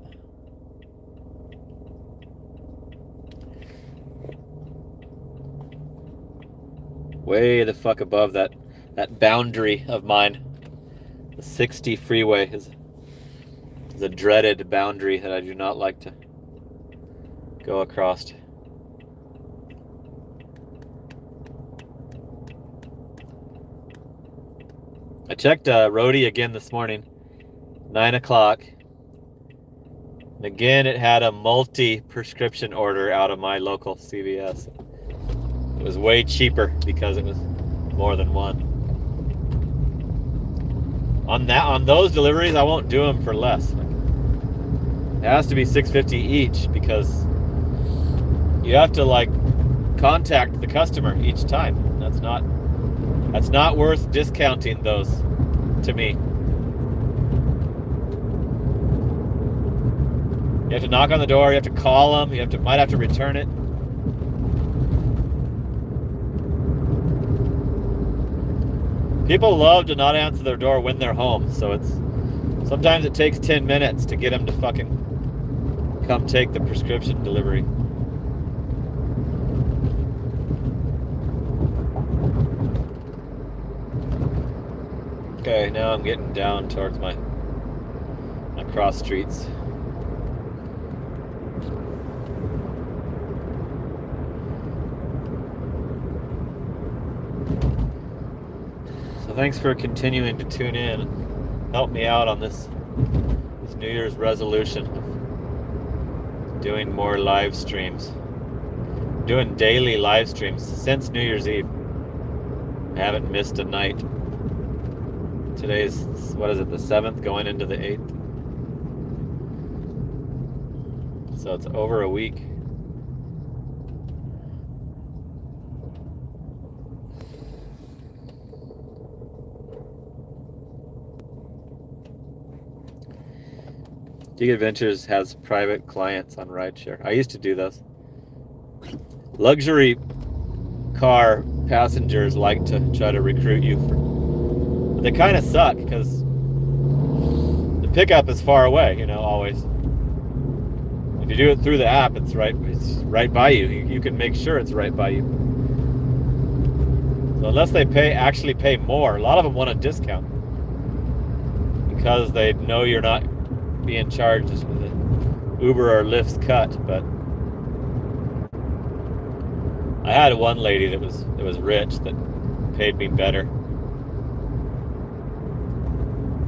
Way the fuck above that boundary of mine. The 60 freeway is a dreaded boundary that I do not like to go across. I checked Roadie again this morning, 9 o'clock. And again, it had a multi-prescription order out of my local CVS. It was way cheaper because it was more than one. On those deliveries, I won't do them for less. It has to be $6.50 each because you have to like contact the customer each time. That's not worth discounting those to me. You have to knock on the door. You have to call them. Might have to return it. People love to not answer their door when they're home, so sometimes it takes 10 minutes to get them to fucking come take the prescription delivery. Okay, now I'm getting down towards my cross streets. Thanks for continuing to tune in and help me out on this New Year's resolution of doing more live streams. Doing daily live streams since New Year's Eve. I haven't missed a night. Today's, what is it, the 7th going into the 8th? So it's over a week. Gig Adventures has private clients on rideshare. I used to do those. Luxury car passengers like to try to recruit you but they kind of suck because the pickup is far away, always. If you do it through the app, it's right by you. You can make sure it's right by you. So unless they actually pay more, a lot of them want a discount because they know you're not being charged the Uber or Lyft's cut. But I had one lady that was rich that paid me better.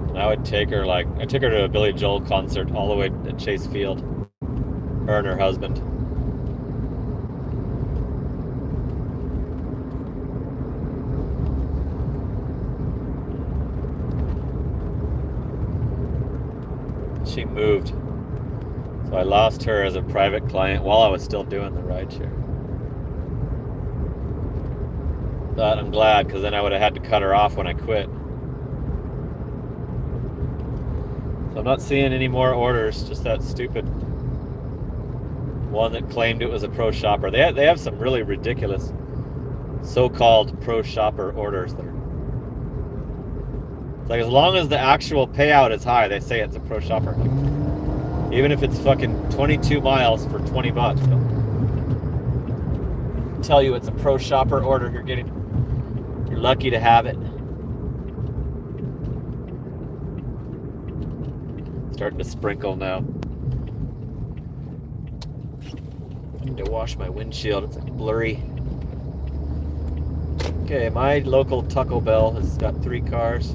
And I would take her I took her to a Billy Joel concert all the way to Chase Field. Her and her husband. She moved. So I lost her as a private client while I was still doing the rideshare. But I'm glad, because then I would have had to cut her off when I quit. So I'm not seeing any more orders, just that stupid one that claimed it was a Pro Shopper. They have some really ridiculous so-called Pro Shopper orders that are like, as long as the actual payout is high, they say it's a Pro Shopper. Even if it's fucking 22 miles for $20, they'll tell you it's a Pro Shopper order. You're lucky to have it. Starting to sprinkle now. need to wash my windshield. It's like blurry. Okay, my local Taco Bell has got 3 cars.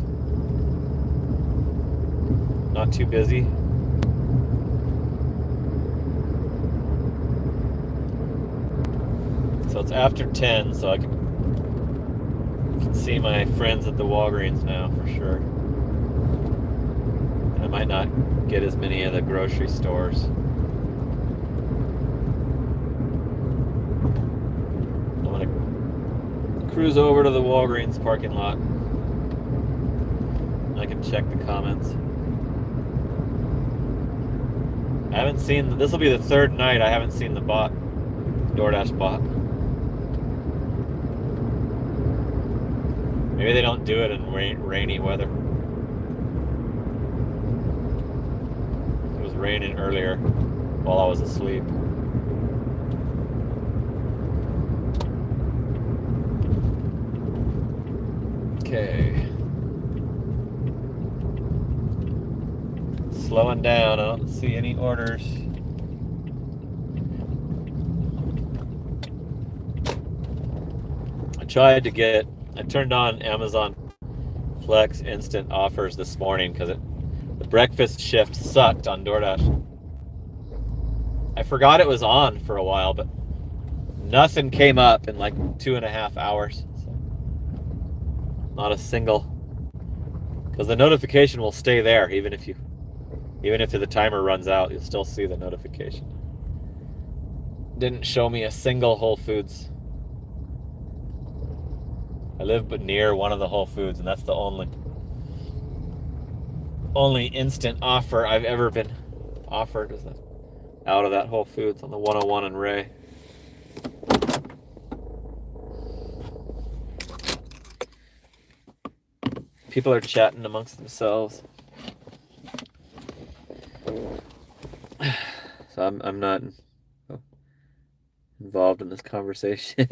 Not too busy. So it's after 10, so I can see my friends at the Walgreens now for sure. I might not get as many of the grocery stores. I'm gonna cruise over to the Walgreens parking lot. I can check the comments. I haven't seen, this will be the 3rd night I haven't seen the bot, DoorDash bot. Maybe they don't do it in rainy weather. It was raining earlier while I was asleep. Okay. Slowing down, I don't see any orders. I turned on Amazon Flex instant offers this morning because the breakfast shift sucked on DoorDash. I forgot it was on for a while, but nothing came up in like 2.5 hours. So not a single, because the notification will stay there even if the timer runs out, you'll still see the notification. Didn't show me a single Whole Foods. I live but near one of the Whole Foods, and that's the only instant offer I've ever been offered is out of that Whole Foods on the 101 in Ray. People are chatting amongst themselves. So I'm not involved in this conversation.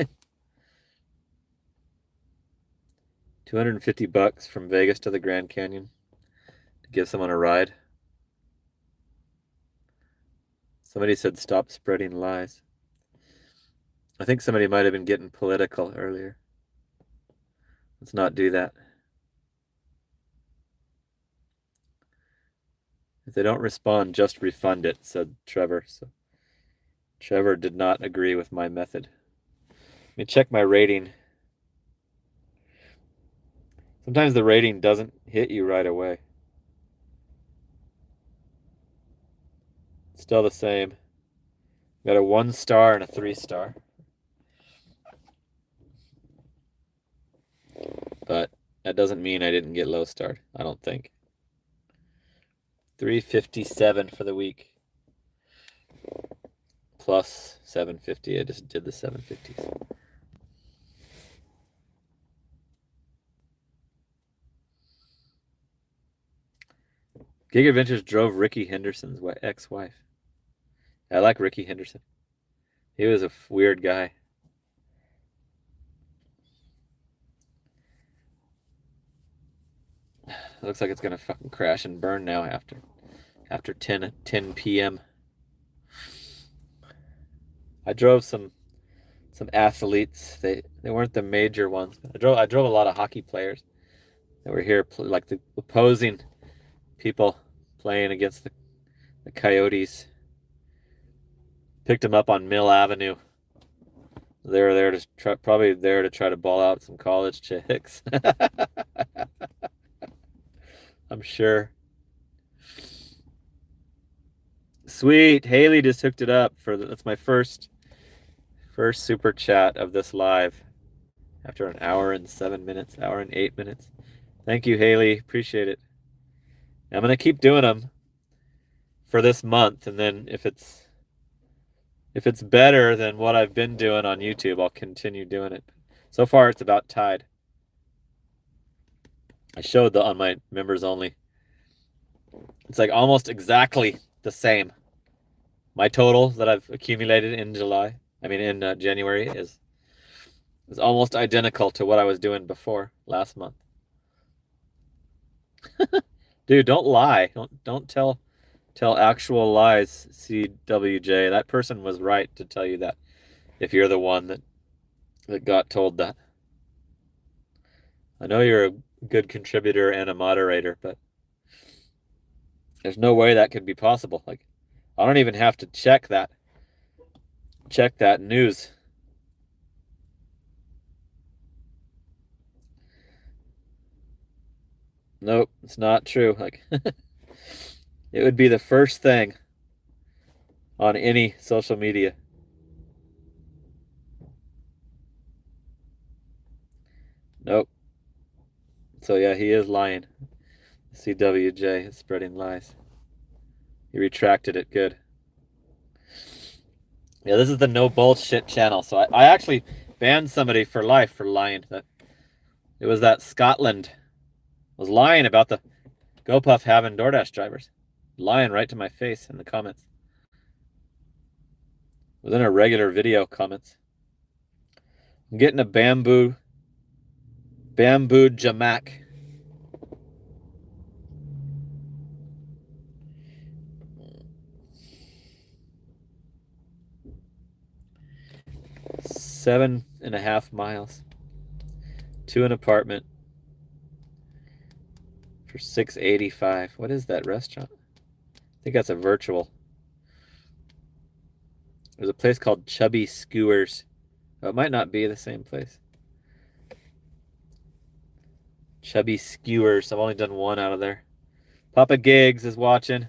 $250 from Vegas to the Grand Canyon to give someone a ride. Somebody said stop spreading lies. I think somebody might have been getting political earlier. Let's not do that. If they don't respond, just refund it, said Trevor. So Trevor did not agree with my method. Let me check my rating. Sometimes the rating doesn't hit you right away. It's still the same. Got a 1 star and a 3 star. But that doesn't mean I didn't get low starred, I don't think. 357 for the week. Plus 750. I just did the 750s. Gig Adventures drove Ricky Henderson's ex-wife. I like Ricky Henderson. He was a weird guy. Looks like it's gonna fucking crash and burn now after 10 p.m. I drove some athletes. They weren't the major ones. But I drove a lot of hockey players that were here, like the opposing people playing against the Coyotes. Picked them up on Mill Avenue. They were there to probably there to try to ball out some college chicks. I'm sure. Sweet, Haley just hooked it up that's my first super chat of this live after an hour and 7 minutes, hour and 8 minutes. Thank you, Haley. Appreciate it. I'm gonna keep doing them for this month, and then if it's better than what I've been doing on YouTube, I'll continue doing it. So far, it's about tied. I showed on my members only. It's like almost exactly the same. My total that I've accumulated in January is almost identical to what I was doing before last month. Dude, don't lie. Don't tell Tell actual lies, CWJ. That person was right to tell you that. If you're the one that got told that. I know you're a good contributor and a moderator, but there's no way that could be possible. Like, I don't even have to check that news. Nope, it's not true. Like, it would be the first thing on any social media. Nope. So yeah, he is lying. CWJ is spreading lies. He retracted it. Good. Yeah, this is the no bullshit channel. So I actually banned somebody for life for lying. It was that Scotland was lying about the GoPuff having DoorDash drivers. Lying right to my face in the comments. Within a regular video comments. I'm getting a bamboo jamak. Seven and a half miles to an apartment for $6.85. What is that restaurant? I think that's a virtual. There's a place called Chubby Skewers. Oh, it might not be the same place. Chubby Skewers. I've only done one out of there. Papa Gigs is watching.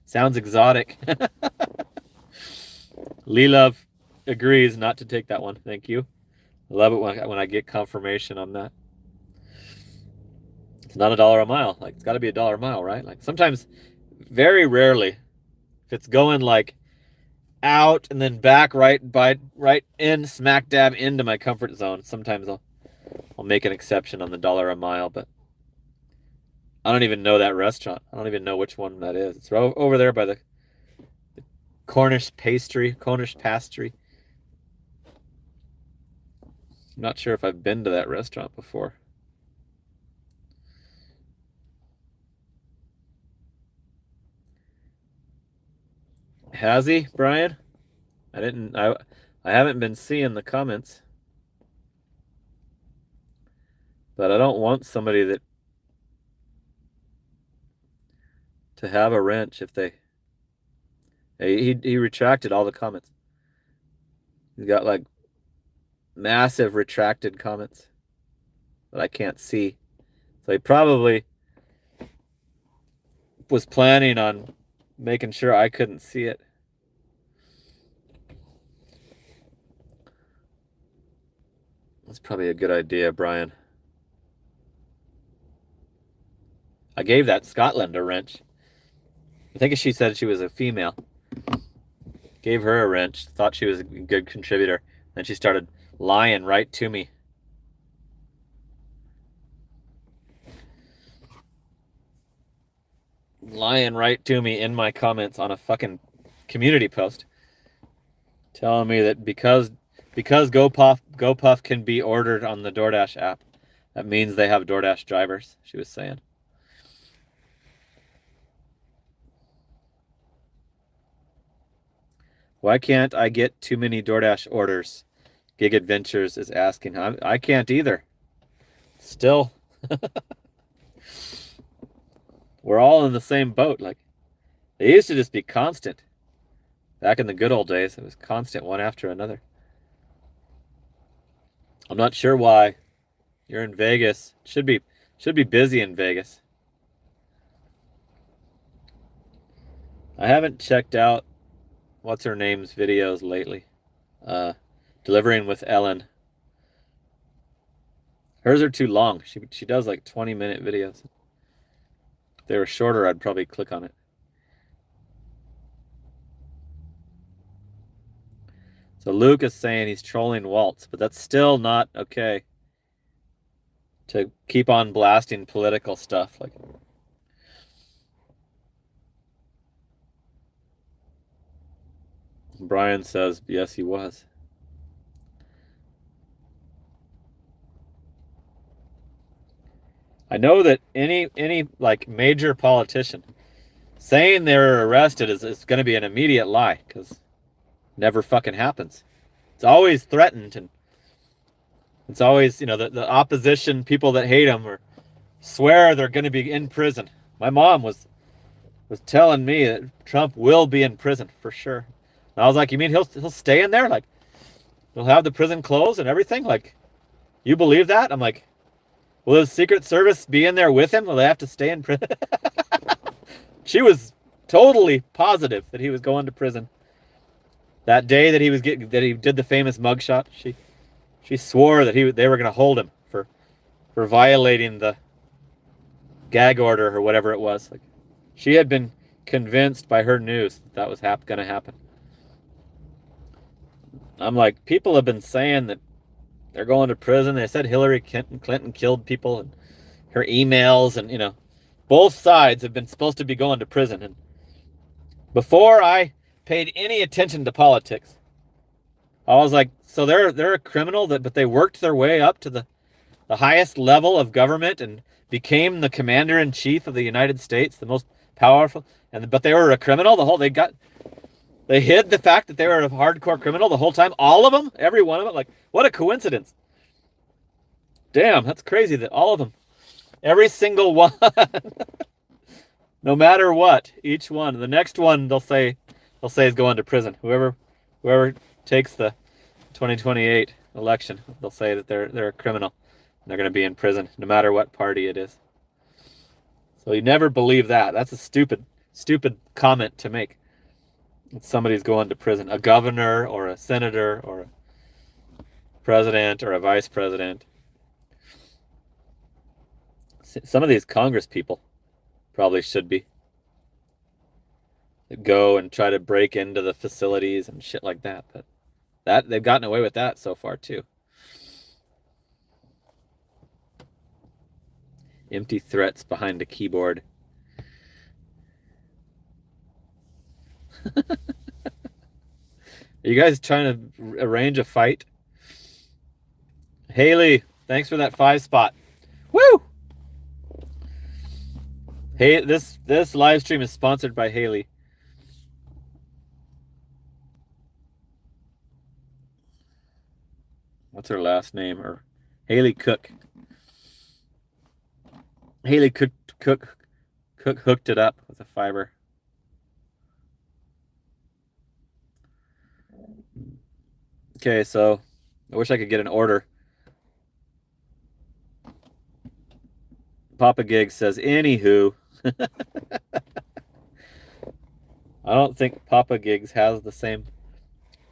Sounds exotic. Lee Love agrees not to take that one. Thank you. I love it when I get confirmation on that. It's not $1 a mile. Like, it's got to be $1 a mile, right? Like, sometimes, very rarely, if it's going like out and then back right in smack dab into my comfort zone, sometimes I'll make an exception on the $1 a mile, but I don't even know that restaurant. I don't even know which one that is. It's over there by the Cornish pastry. I'm not sure if I've been to that restaurant before. Has he, Brian? I haven't been seeing the comments. But I don't want somebody to have a wrench if they... He retracted all the comments. He's got like massive retracted comments that I can't see. So he probably was planning on making sure I couldn't see it. That's probably a good idea, Brian. I gave that Scotland a wrench. I think she said she was a female. Gave her a wrench. Thought she was a good contributor. Then she started lying right to me. Lying right to me in my comments on a fucking community post. Telling me that because GoPuff can be ordered on the DoorDash app, that means they have DoorDash drivers, she was saying. Why can't I get too many DoorDash orders? Gig Adventures is asking. I can't either. Still. We're all in the same boat. Like, they used to just be constant. Back in the good old days, it was constant, one after another. I'm not sure why. You're in Vegas. Should be busy in Vegas. I haven't checked out what's her name's videos lately. Delivering with Ellen. Hers are too long. She does like 20-minute videos. If they were shorter, I'd probably click on it. So Luke is saying he's trolling Waltz, but that's still not okay to keep on blasting political stuff. Like, Brian says, yes, he was. I know that any like major politician saying they were arrested is going to be an immediate lie, because never fucking happens. It's always threatened, and it's always, the opposition, people that hate him, or swear they're going to be in prison. My mom was telling me that Trump will be in prison for sure. And I was like, you mean he'll stay in there? Like, he'll have the prison closed and everything? Like, you believe that? I'm like, will his Secret Service be in there with him? Will they have to stay in prison? She was totally positive that he was going to prison. That day that he did the famous mugshot, she swore that they were going to hold him for violating the gag order or whatever it was. Like, she had been convinced by her news that was going to happen. I'm like, people have been saying that they're going to prison. They said Hillary Clinton killed people, and her emails, and both sides have been supposed to be going to prison. And before I paid any attention to politics, I was like, so they're a criminal, but they worked their way up to the highest level of government and became the commander-in-chief of the United States, the most powerful, but they were a criminal they hid the fact that they were a hardcore criminal the whole time. All of them, every one of them. Like, what a coincidence. Damn, that's crazy that all of them, every single one, no matter what, each one, the next one they'll say is going to prison. Whoever takes the 2028 election, they'll say that they're a criminal. And they're going to be in prison, no matter what party it is. So you never believe that. That's a stupid comment to make. Somebody's going to prison, a governor or a senator or a president or a vice president. Some of these Congress people probably should be. That go and try to break into the facilities and shit like that. But they've gotten away with that so far too. Empty threats behind a keyboard. Are you guys trying to arrange a fight? Haley, thanks for that 5 spot. Woo! Hey, this live stream is sponsored by Haley. What's her last name? Or Haley Cook. Haley Cook hooked it up with a fiber. Okay, so I wish I could get an order. Papa Gig says, anywho. I don't think Papa Gigs has the same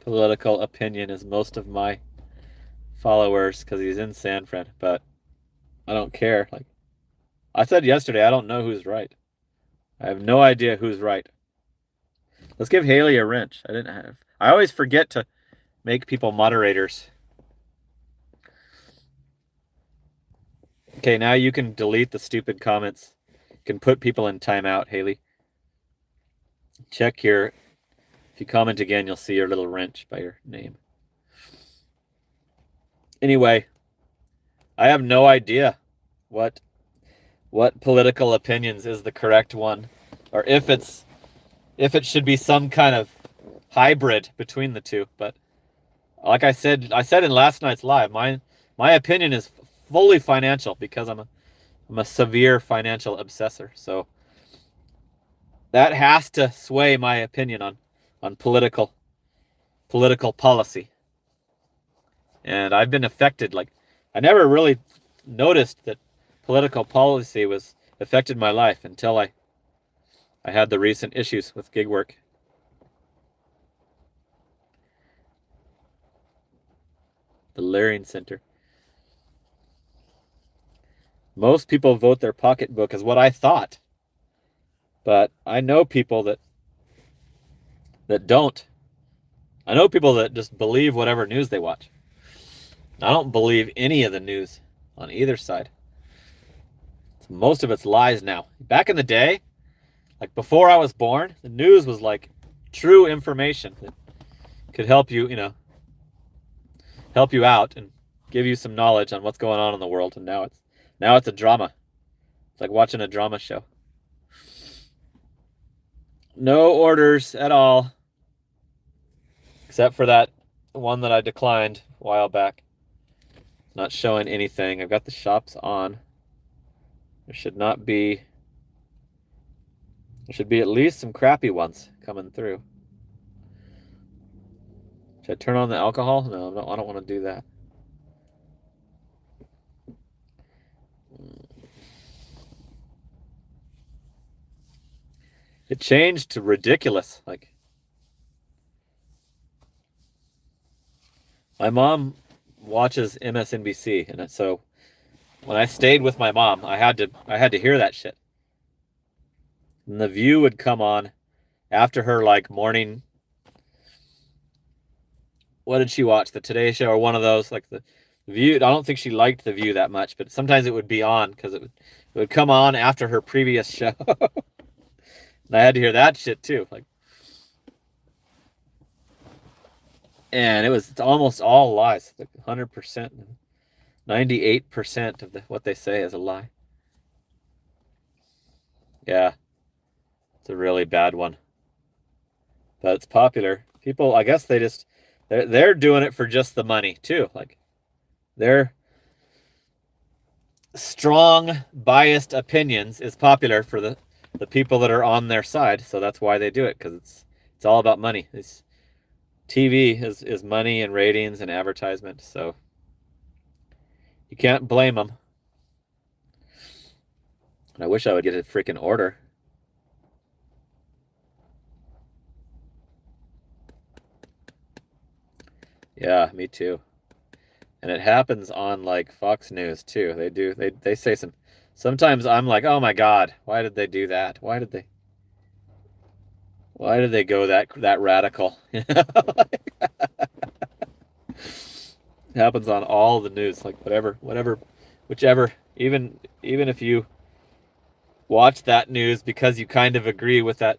political opinion as most of my followers because he's in San Fran, but I don't care. Like I said yesterday, I don't know who's right. I have no idea who's right. Let's give Haley a wrench. I always forget to make people moderators. Okay, now you can delete the stupid comments. You can put people in timeout, Haley. Check here. If you comment again, you'll see your little wrench by your name. Anyway, I have no idea what political opinions is the correct one, or if it should be some kind of hybrid between the two. But like I said in last night's live, my opinion is fully financial because I'm a severe financial obsessor. So that has to sway my opinion on political policy. And I've been affected. Like I never really noticed that political policy was affected my life until I had the recent issues with gig work. The Laring Center. Most people vote their pocketbook is what I thought. But I know people that don't. I know people that just believe whatever news they watch. I don't believe any of the news on either side. Most of it's lies now. Back in the day, like before I was born, the news was like true information that could help you, help you out and give you some knowledge on what's going on in the world. And now it's a drama. It's like watching a drama show. No orders at all. Except for that one that I declined a while back. Not showing anything. I've got the shops on. There should be at least some crappy ones coming through. Should I turn on the alcohol? No, I don't want to do that. It changed to ridiculous. Like, my mom watches MSNBC, and so when I stayed with my mom, I had to hear that shit. And The View would come on after her like morning. What did she watch? The Today Show or one of those, like the View. I don't think she liked The View that much, but sometimes it would be on because it would come on after her previous show. And I had to hear that shit too. Like, and it's almost all lies. Like 100%, 98% of what they say is a lie. Yeah, it's a really bad one. But it's popular. People, I guess they're doing it for just the money too. Like, their strong, biased opinions is popular for the people that are on their side. So that's why they do it, because it's all about money. TV is money and ratings and advertisement. So you can't blame them. And I wish I would get a freaking order. Yeah, me too. And it happens on like Fox News too. They say sometimes I'm like, oh my God, why did they do that? Why did they go that radical? It happens on all the news, like whichever, even if you watch that news because you kind of agree with that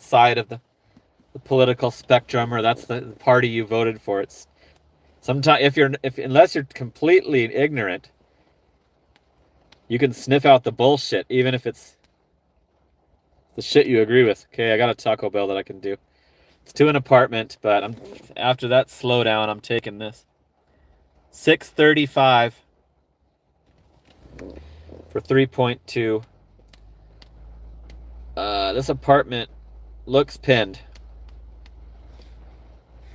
side of the political spectrum, or that's the party you voted for. It's sometimes unless you're completely ignorant, you can sniff out the bullshit, even if it's the shit you agree with. Okay, I got a Taco Bell that I can do. It's to an apartment, but after that slowdown, I'm taking this. $6.35 for 3.2. This apartment looks pinned.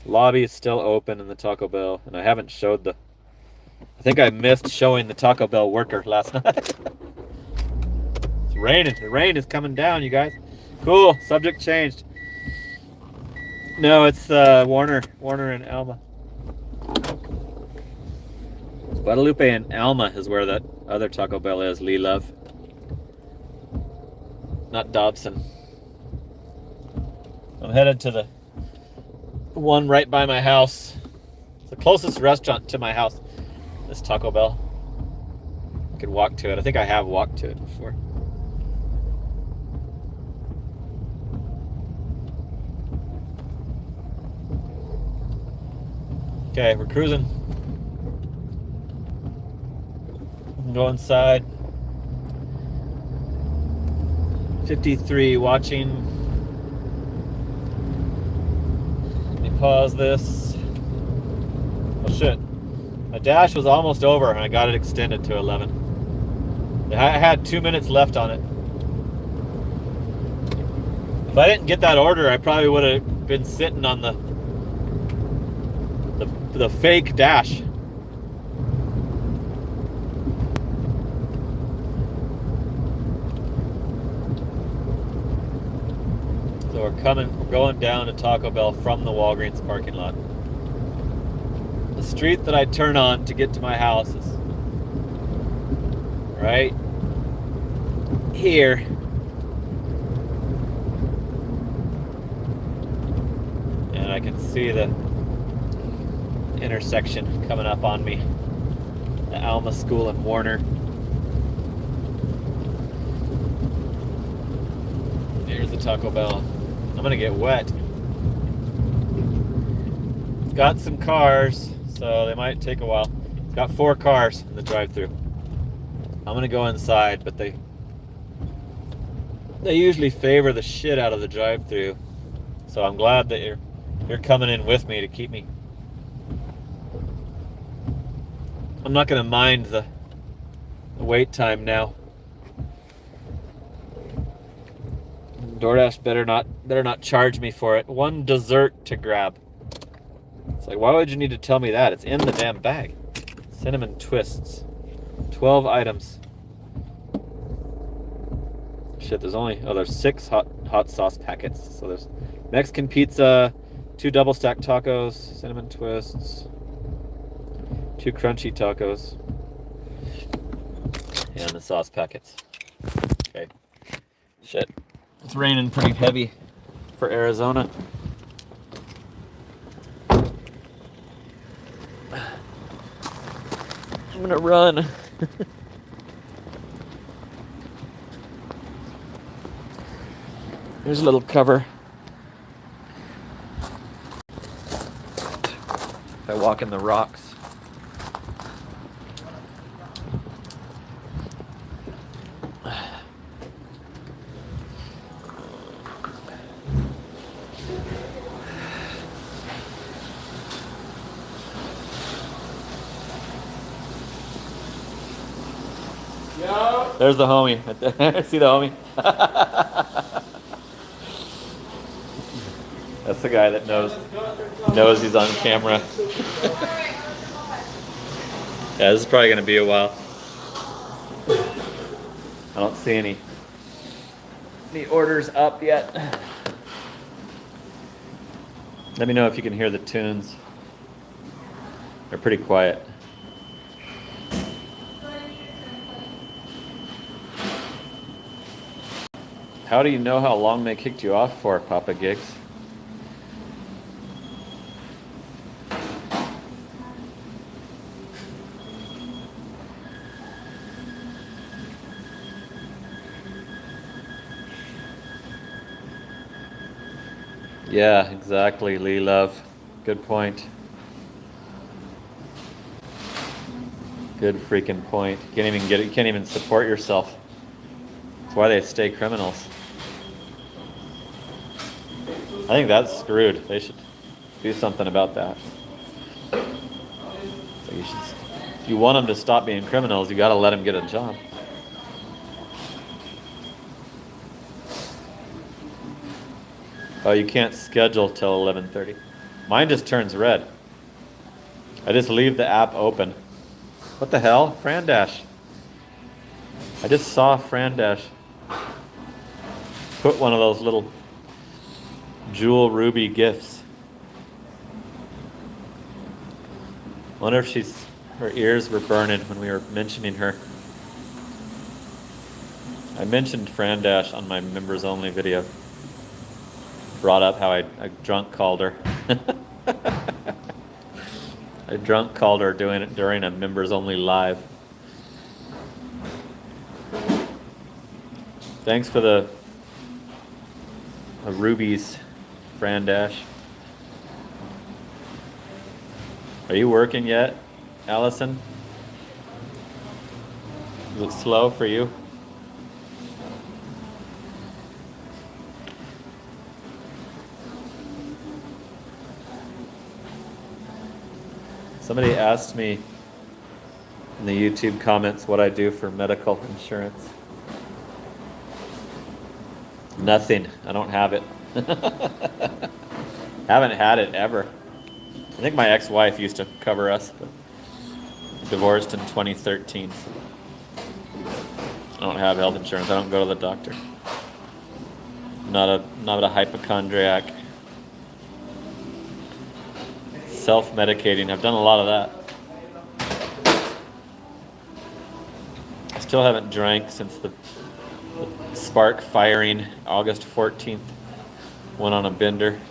Lobby is still open in the Taco Bell, and I haven't showed I think I missed showing the Taco Bell worker last night. It's raining. The rain is coming down, you guys. Cool. Subject changed. No, it's Warner and Alma. Guadalupe and Alma is where that other Taco Bell is, Lee Love. Not Dobson. I'm headed to the one right by my house. It's the closest restaurant to my house. This Taco Bell. I could walk to it. I think I have walked to it before. Okay, we're cruising. Go inside. 53 watching. Let me pause this. Oh shit. My dash was almost over and I got it extended to 11. I had 2 minutes left on it. If I didn't get that order, I probably would have been sitting on the fake dash. So we're going down to Taco Bell from the Walgreens parking lot. The street that I turn on to get to my house is right here. And I can see the intersection coming up on me. The Alma School in Warner. Here's the Taco Bell. I'm gonna get wet. It's got some cars, so they might take a while. It's got 4 cars in the drive-thru. I'm gonna go inside, but They usually favor the shit out of the drive-through. So I'm glad that you're coming in with me to keep me. I'm not gonna mind the wait time now. DoorDash better not charge me for it. One dessert to grab. It's like, why would you need to tell me that? It's in the damn bag. Cinnamon twists. 12 items. Shit, there's 6 hot sauce packets. So there's Mexican pizza, 2 double stacked tacos, cinnamon twists, 2 crunchy tacos, and the sauce packets. Okay. Shit. It's raining pretty heavy for Arizona. I'm gonna run. Here's a little cover. If I walk in the rocks. There's the homie. See the homie? That's the guy that knows he's on camera. Yeah, this is probably gonna be a while. I don't see any orders up yet. Let me know if you can hear the tunes. They're pretty quiet. How do you know how long they kicked you off for, Papa Gigs? Yeah, exactly, Lee Love. Good point. Good freaking point. You can't even support yourself. That's why they stay criminals. I think that's screwed. They should do something about that. So if you want them to stop being criminals, you got to let them get a job. Oh, you can't schedule till 11:30. Mine just turns red. I just leave the app open. What the hell? Fran Dash. I just saw Fran Dash put one of those little Jewel Ruby gifts. Wonder if her ears were burning when we were mentioning her. I mentioned Fran Dash on my members only video. Brought up how I drunk called her. I drunk called her doing it during a members only live. Thanks for the rubies, Fran Dash. Are you working yet, Allison? Is it slow for you? Somebody asked me in the YouTube comments what I do for medical insurance. Nothing. I don't have it. Haven't had it ever. I think my ex-wife used to cover us, but divorced in 2013. So I don't have health insurance. I don't go to the doctor. Not a hypochondriac. Self-medicating. I've done a lot of that. I still haven't drank since the spark firing August 14th. Went on a bender.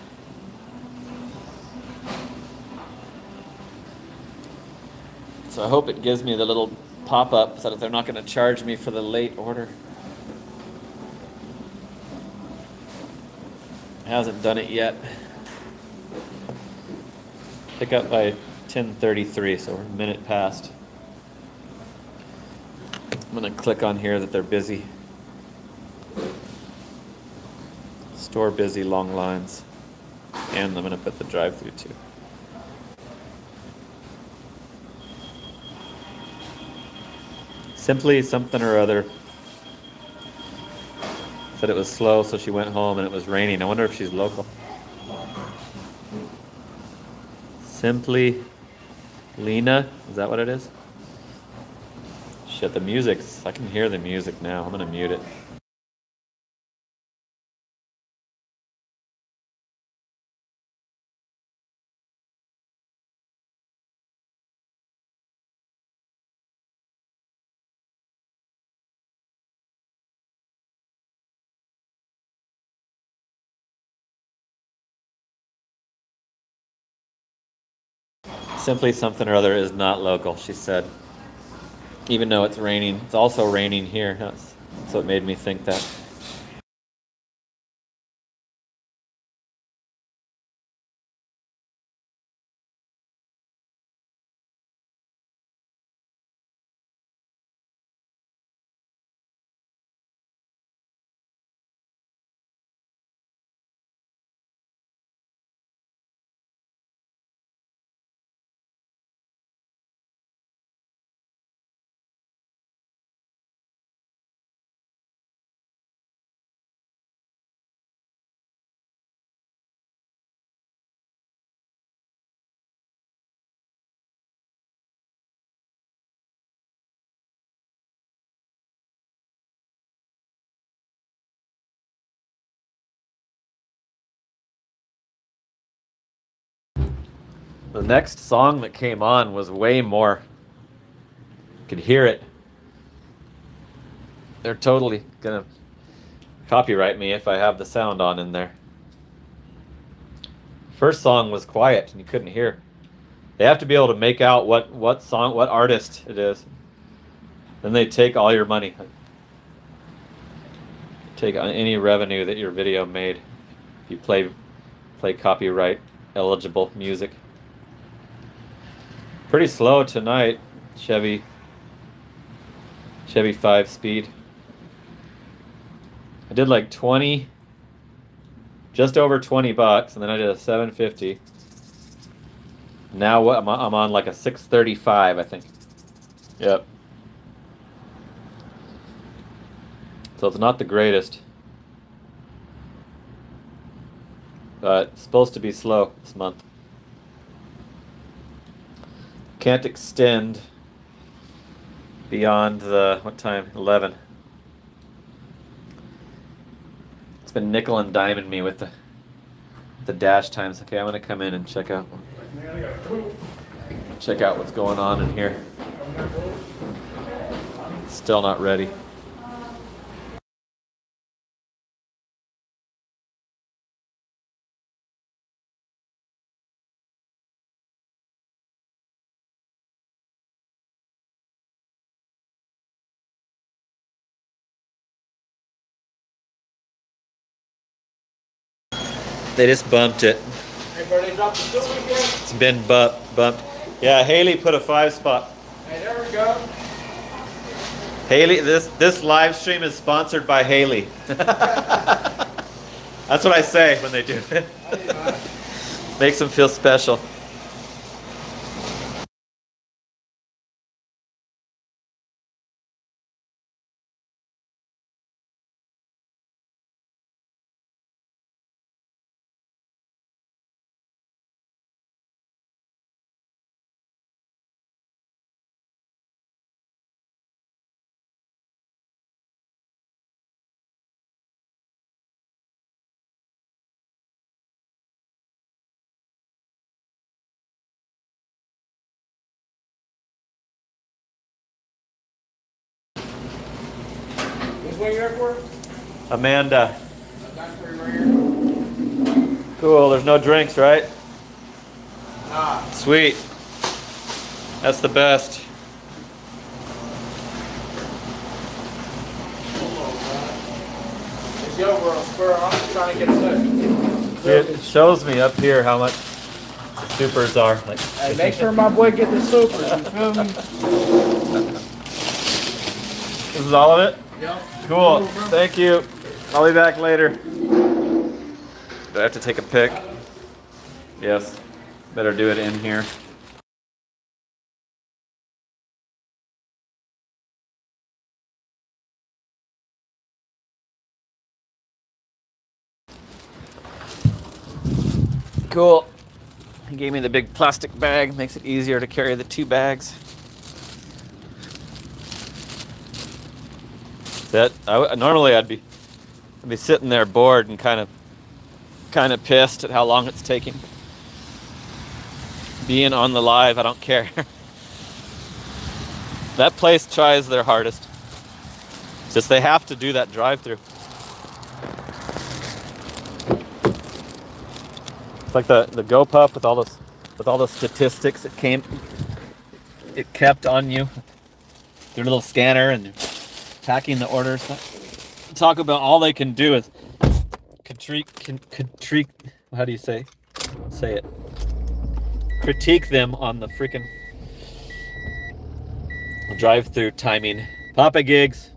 So I hope it gives me the little pop-up so that they're not going to charge me for the late order. It hasn't done it yet. Pick up by 10:33, so we're a minute past. I'm gonna click on here that they're busy. Store busy, long lines. And I'm gonna put the drive-through too. Simply something or other. Said it was slow, so she went home and it was raining. I wonder if she's local. Simply Lena, is that what it is? Shit, the music's, I can hear the music now. I'm gonna mute it. Simply something or other is not local, she said. Even though it's raining. It's also raining here. That's what made me think that. The next song that came on was way more. You could hear it. They're totally gonna copyright me if I have the sound on in there. First song was quiet and you couldn't hear. They have to be able to make out what song, what artist it is. Then they take all your money. Take on any revenue that your video made if you play copyright eligible music. Pretty slow tonight, Chevy 5-speed. I did like 20, just over $20, and then I did a 750. Now what? I'm on like a 635, I think. Yep. So it's not the greatest, but it's supposed to be slow this month. Can't extend beyond the, what time? 11. It's been nickel and diming me with the dash times. Okay, I'm gonna come in and check out what's going on in here. Still not ready. They just bumped it. It's been bumped. Yeah, Haley put a 5 spot. Hey, there we go. Haley, this live stream is sponsored by Haley. That's what I say when they do it. Makes them feel special. Which one you here for? Amanda. That's where you were here? Cool, there's no drinks, right? Nah. Sweet. That's the best. It's over on Spur. I'm just trying to get a look. It shows me up here how much the supers are. Like, Hey, make sure my boy get the supers. You feel me? this is all of it? Yep. Cool. Thank you. I'll be back later. Do I have to take a pic? Yes. Better do it in here. Cool. He gave me the big plastic bag, makes it easier to carry the 2 bags. Normally I'd be sitting there bored and kind of pissed at how long it's taking. Being on the live, I don't care. That place tries their hardest. It's just they have to do that drive-through. It's like the GoPuff with all the statistics it kept on you. Their little scanner and tracking the orders. Taco Bell, all they can do is how do you say it? Critique them on the freaking drive-through timing. Papa Gigs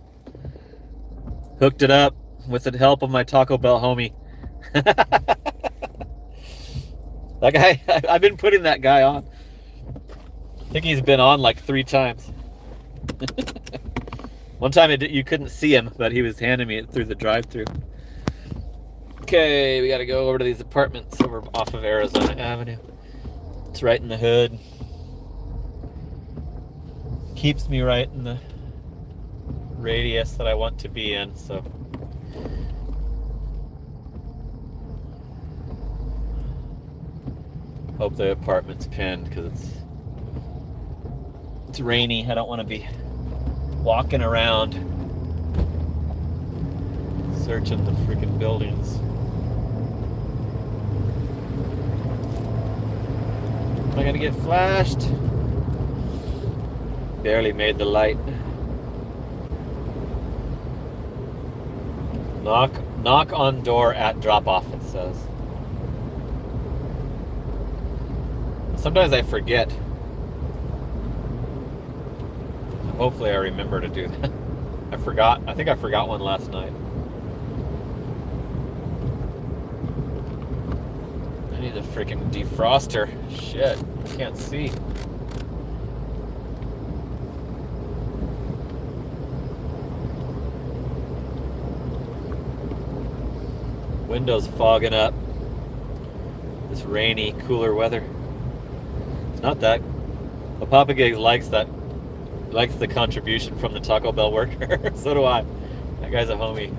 hooked it up with the help of my Taco Bell homie. That guy, I've been putting that guy on. I think he's been on like 3 times. One time you couldn't see him, but he was handing me it through the drive-through. Okay, we gotta go over to these apartments over off of Arizona Avenue. It's right in the hood. Keeps me right in the radius that I want to be in, so. Hope the apartment's pinned because it's rainy. I don't want to be walking around searching the freaking buildings. Am I gonna get flashed? Barely made the light. Knock on door at drop off, it says. Sometimes I forget. Hopefully I remember to do that. I think I forgot one last night. I need a freaking defroster. Shit, I can't see. Windows fogging up. This rainy, cooler weather. It's not that. But Papa Gigs likes the contribution from the Taco Bell worker. So do I. That guy's a homie.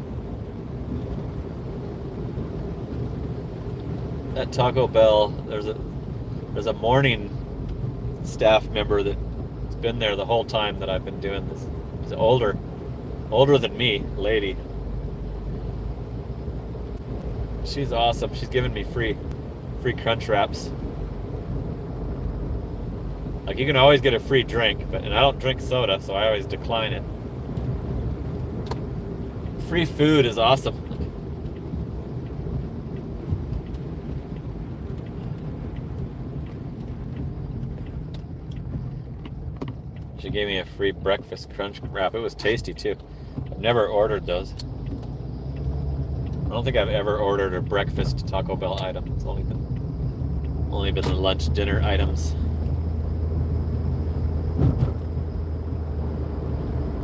At Taco Bell, there's a morning staff member that's been there the whole time that I've been doing this. She's older than me, lady. She's awesome. She's giving me free Crunch Wraps. Like, you can always get a free drink, and I don't drink soda, so I always decline it. Free food is awesome. She gave me a free breakfast Crunch Wrap. It was tasty too. I've never ordered those. I don't think I've ever ordered a breakfast Taco Bell item. It's only been the lunch, dinner items.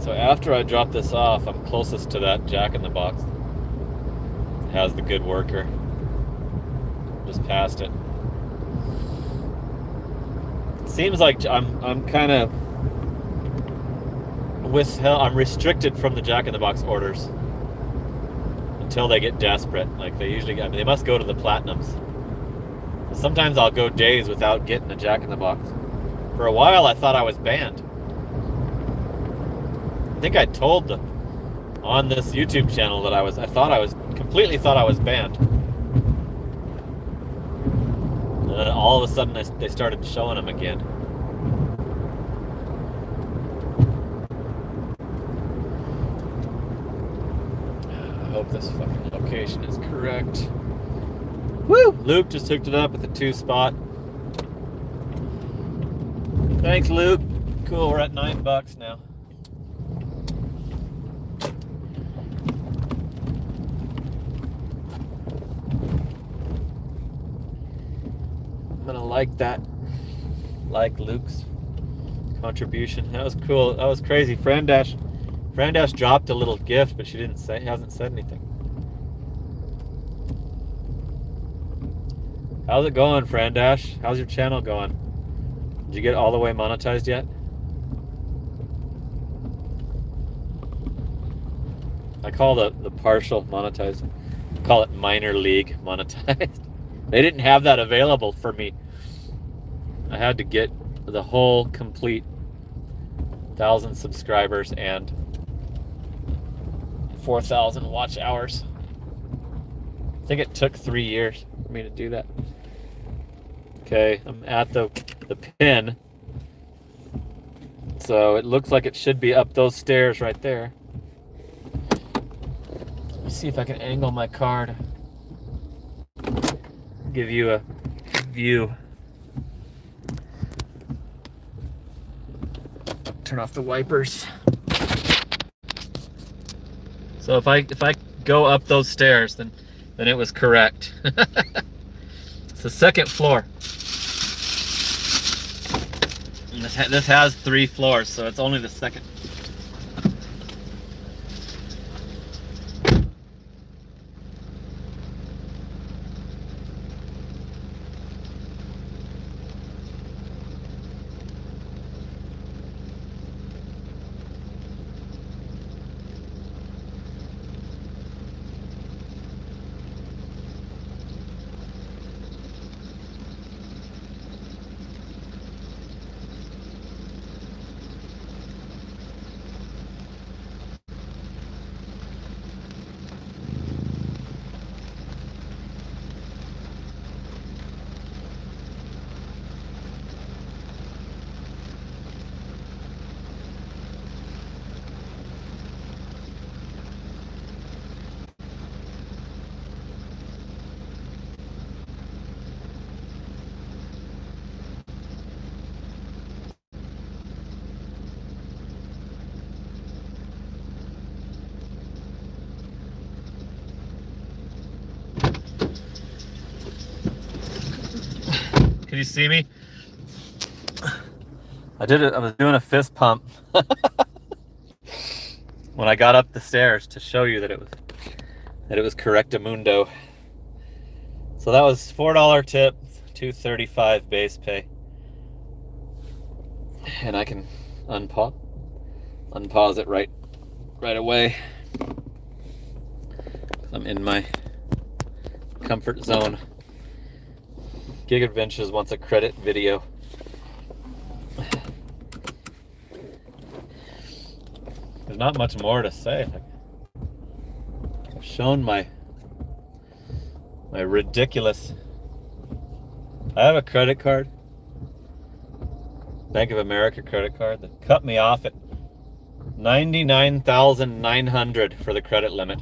So after I drop this off, I'm closest to that Jack in the Box. It has the good worker. Just past it. It seems like I'm kind of I'm restricted from the Jack in the Box orders until they get desperate. Like they must go to the Platinums. Sometimes I'll go days without getting a Jack in the Box. For a while, I thought I was banned. I think I told on this YouTube channel that I completely thought I was banned. And then all of a sudden they started showing them again. I hope this fucking location is correct. Woo! Luke just hooked it up with a 2-spot. Thanks, Luke. Cool, we're at $9 now. gonna like that. Like Luke's contribution. That was cool. That was crazy. Fran Dash dropped a little gift, but she hasn't said anything. How's it going, Fran Dash? How's your channel going? Did you get all the way monetized yet? I call the partial monetized. I call it minor league monetized. They didn't have that available for me. I had to get the whole complete 1,000 subscribers and 4,000 watch hours. I think it took 3 years for me to do that. Okay, I'm at the pin. So it looks like it should be up those stairs right there. Let me see if I can angle my card. Give you a view. Turn off the wipers. So if I go up those stairs, then it was correct. It's the second floor. And this has 3 floors, so it's only the second. Can you see me? I was doing a fist pump when I got up the stairs to show you that it was correctamundo. So that was $4 tip, $2.35 base pay. And I can unpause it right away. I'm in my comfort zone. Gig Adventures wants a credit video. There's not much more to say. I've shown my ridiculous. I have a credit card, Bank of America credit card, that cut me off at $99,900 for the credit limit.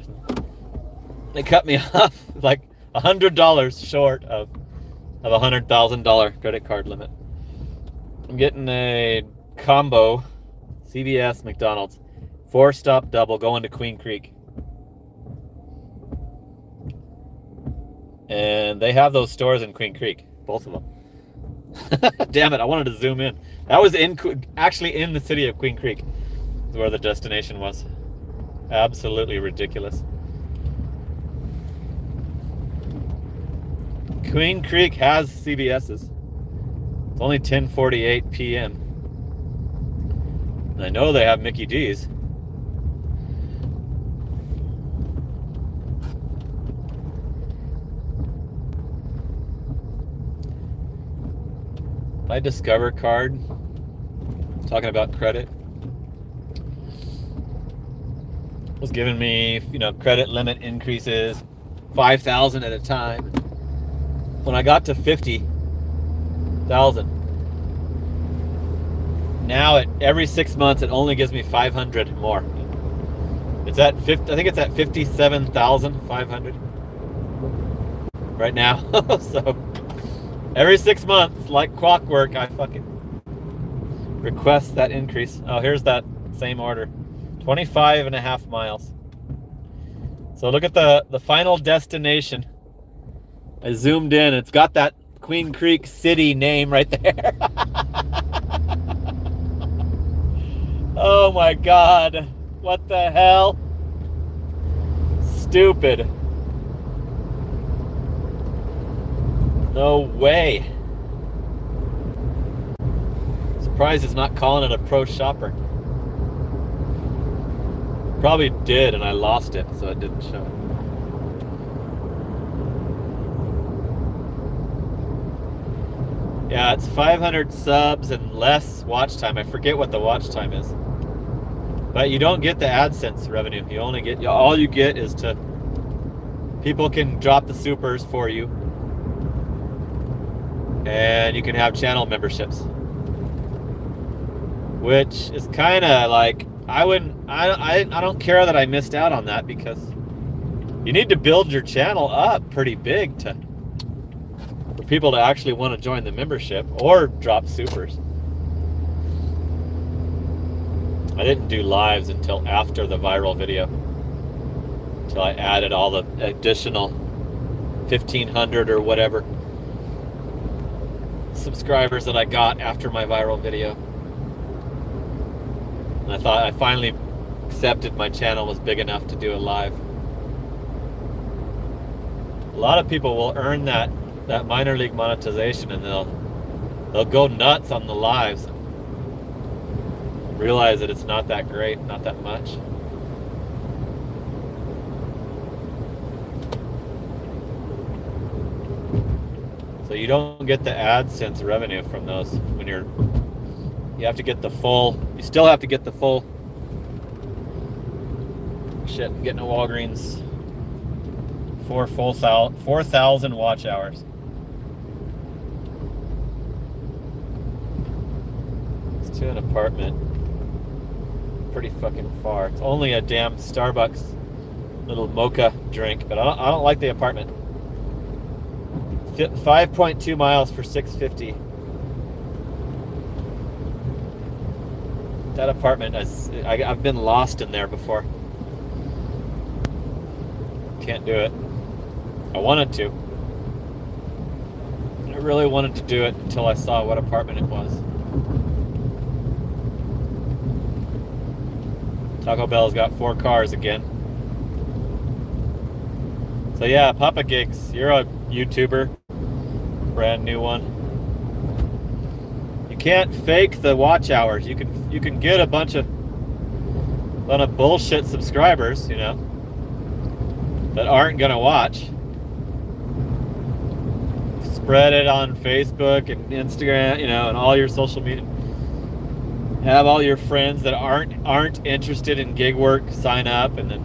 They cut me off like $100 short of a $100,000 credit card limit. I'm getting a combo, CVS, McDonald's, 4-stop double going to Queen Creek. And they have those stores in Queen Creek, both of them. Damn it, I wanted to zoom in. That was actually in the city of Queen Creek, where the destination was. Absolutely ridiculous. Queen Creek has CVS's. It's only 10:48 p.m. And I know they have Mickey D's. My Discover card, talking about credit, was giving me, credit limit increases, 5,000 at a time. When I got to 50,000, now every 6 months it only gives me 500 more. It's at 50. I think it's at 57,500 right now. So every 6 months, like clockwork, I fucking request that increase. Oh, here's that same order, 25.5 miles. So look at the final destination. I zoomed in. It's got that Queen Creek City name right there. Oh my God. What the hell? Stupid. No way. Surprised it's not calling it a pro shopper. Probably did and I lost it, so it didn't show. Yeah, it's 500 subs and less watch time. I forget what the watch time is. But you don't get the AdSense revenue. You only get, all you get is to, people can drop the supers for you. And you can have channel memberships. Which is kind of like, I don't care that I missed out on that, because you need to build your channel up pretty big for people to actually want to join the membership or drop supers. I didn't do lives until after the viral video, until I added all the additional 1,500 or whatever subscribers that I got after my viral video. And I thought I finally accepted my channel was big enough to do a live. A lot of people will earn that minor league monetization, and they'll go nuts on the lives. Realize that it's not that great, not that much. So you don't get the AdSense revenue from those when you have to get the full, you still have to get the full, shit, I'm getting a Walgreens, 4,000 watch hours. It's to an apartment, pretty fucking far. It's only a damn Starbucks little mocha drink, but I don't like the apartment. 5.2 miles for $650. That apartment, I've been lost in there before. Can't do it. I wanted to. I really wanted to do it until I saw what apartment it was. Taco Bell's got 4 cars again. So yeah, Papa Gigs, you're a YouTuber. Brand new one. You can't fake the watch hours. You can get a bunch of bullshit subscribers, you know, that aren't gonna watch. Spread it on Facebook and Instagram, you know, and all your social media. Have all your friends that aren't interested in gig work sign up, and then,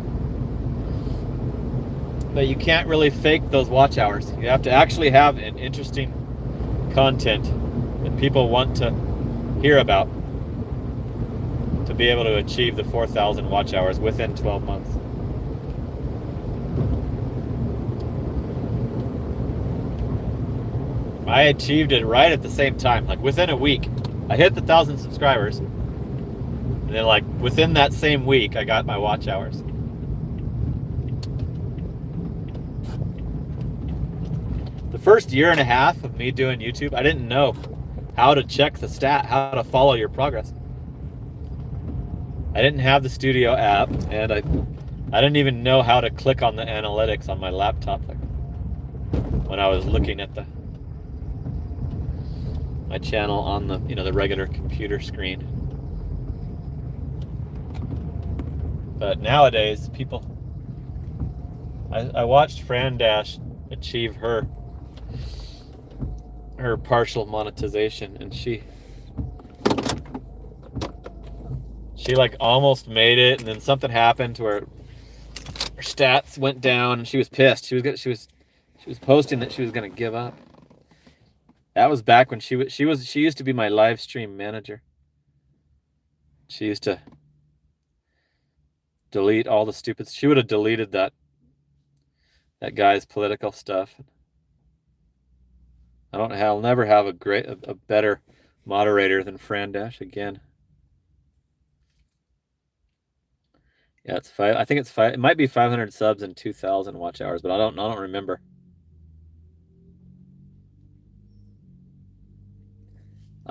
but you can't really fake those watch hours. You have to actually have an interesting content that people want to hear about to be able to achieve the 4,000 watch hours within 12 months. I achieved it right at the same time, like within a week. I hit the 1,000 subscribers, and then like within that same week, I got my watch hours. The first year and a half of me doing YouTube, I didn't know how to check the stat, how to follow your progress. I didn't have the Studio app, and I didn't even know how to click on the analytics on my laptop when I was looking at my channel on the, you know, the regular computer screen. But nowadays, people, I watched Fran Dash achieve her partial monetization, and she like almost made it, and then something happened to her stats went down, and she was pissed. She was posting that she was gonna give up. That was back when she used to be my live stream manager. She used to delete all the stupid. She would have deleted that guy's political stuff. I'll never have a better moderator than Fran Dash again. Yeah, it's 5. I think it's 5. It might be 500 subs and 2,000 watch hours, but I don't remember.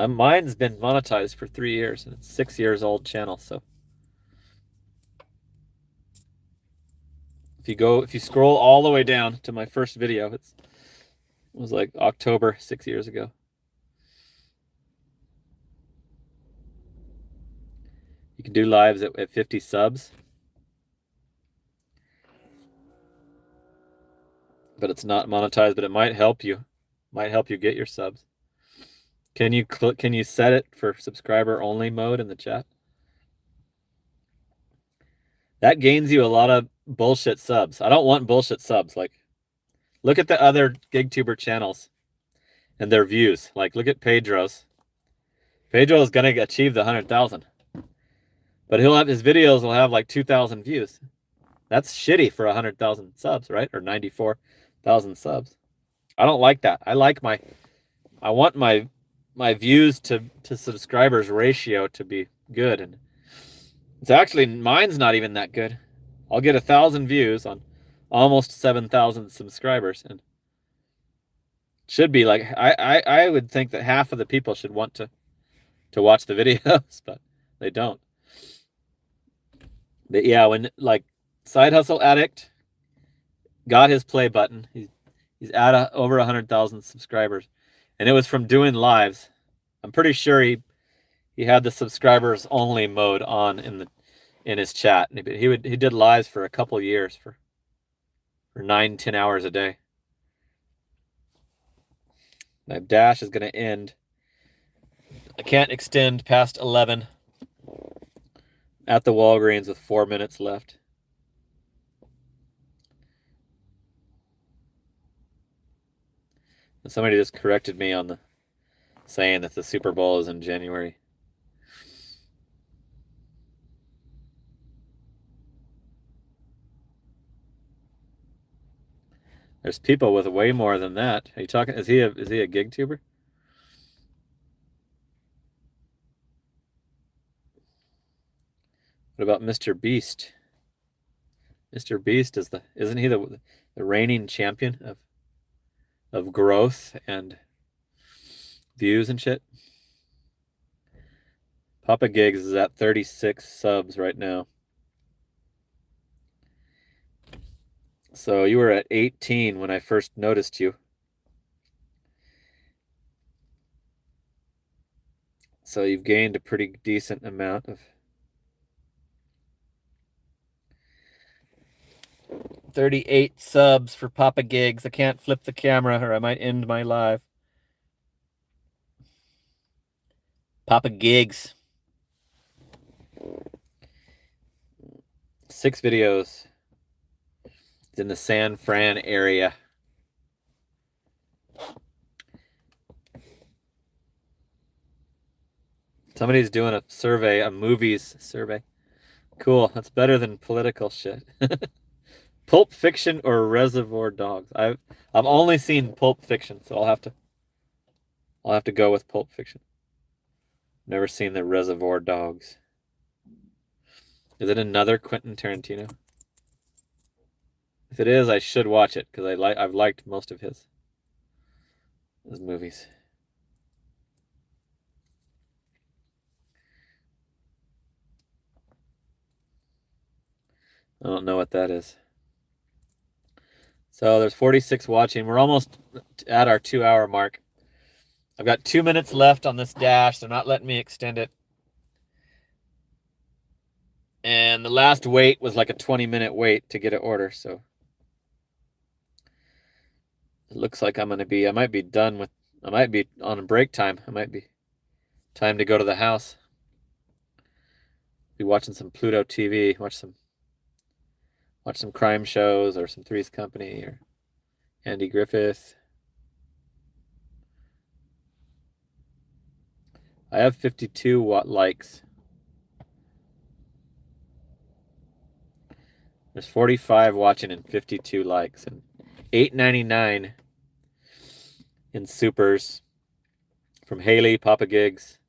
Mine's been monetized for 3 years, and it's 6 years old channel. So if you scroll all the way down to my first video, it was like October 6 years ago. You can do lives at 50 subs, but it's not monetized. But it might help you. Might help you get your subs. Can you set it for subscriber only mode in the chat? That gains you a lot of bullshit subs. I don't want bullshit subs. Like, look at the other GigTuber channels and their views. Like, look at Pedro's. Pedro is gonna achieve the 100,000, but his videos will have like 2,000 views. That's shitty for 100,000 subs, right? Or 94,000 subs. I don't like that. I want my views to subscribers ratio to be good, and it's actually, mine's not even that good. I'll get 1,000 views on almost 7,000 subscribers, and should be like, I would think that half of the people should want to watch the videos, but they don't. But yeah, when like Side Hustle Addict got his play button, he's at over 100,000 subscribers, and it was from doing lives. I'm pretty sure he had the subscribers only mode on in his chat. He did lives for a couple years for 9-10 hours a day. My dash is going to end. I can't extend past 11 at the Walgreens with 4 minutes left. And somebody just corrected me on saying that the Super Bowl is in January. There's people with way more than that. Are you talking? Is he a GigTuber? What about Mr. Beast? Mr. Beast isn't he the reigning champion of growth and views and shit? Papa Gigs is at 36 subs right now. So you were at 18 when I first noticed you. So you've gained a pretty decent amount of 38 subs for Papa Gigs. I can't flip the camera or I might end my live. Papa Gigs. 6 videos. It's in the San Fran area. Somebody's doing a survey, a movies survey. Cool. That's better than political shit. Pulp Fiction or Reservoir Dogs? I've only seen Pulp Fiction, so I'll have to go with Pulp Fiction. Never seen the Reservoir Dogs. Is it another Quentin Tarantino? If it is, I should watch it because I've liked most of his movies. I don't know what that is. So there's 46 watching. We're almost at our 2-hour mark. I've got 2 minutes left on this dash. They're not letting me extend it. And the last wait was like a 20-minute wait to get an order. So it looks like I might be on a break time. I might be time to go to the house. Be watching some Pluto TV, watch some crime shows or some Three's Company or Andy Griffith. I have 52 likes. There's 45 watching and 52 likes and $8.99 in supers from Haley, Papa Gigs,